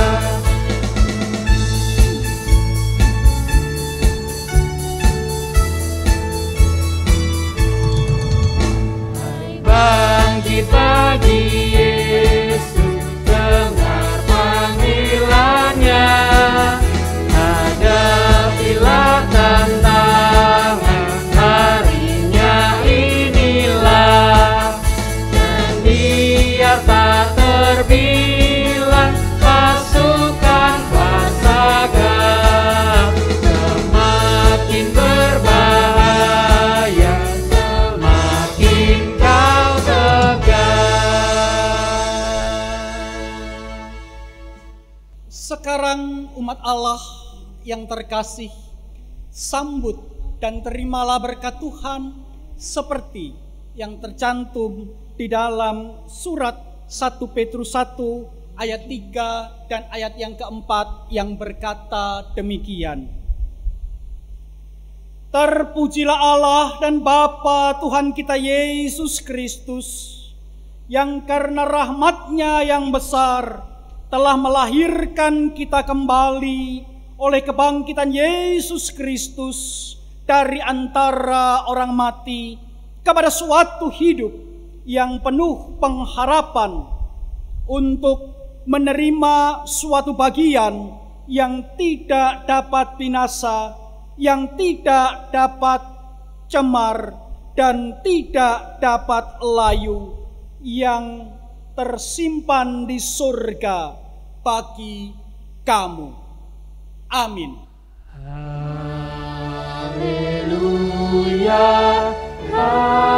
Bangkit bagi Yesus, dengar panggilannya, hadapilah tantangan, harinya inilah, dan biar tak terbilang pasukan pasagam, semakin berbahaya, semakin kau Sekarang umat Allah yang terkasih, sambut dan terimalah berkat Tuhan seperti yang tercantum di dalam surat 1 Petrus 1 ayat 3 dan ayat yang keempat yang berkata demikian. Terpujilah Allah dan Bapa Tuhan kita Yesus Kristus, yang karena rahmat-Nya yang besar telah melahirkan kita kembali oleh kebangkitan Yesus Kristus dari antara orang mati kepada suatu hidup yang penuh pengharapan, untuk menerima suatu bagian yang tidak dapat binasa, yang tidak dapat cemar dan tidak dapat layu, yang tersimpan di surga bagi kamu. Amin. Haleluya. Haleluya, haleluya.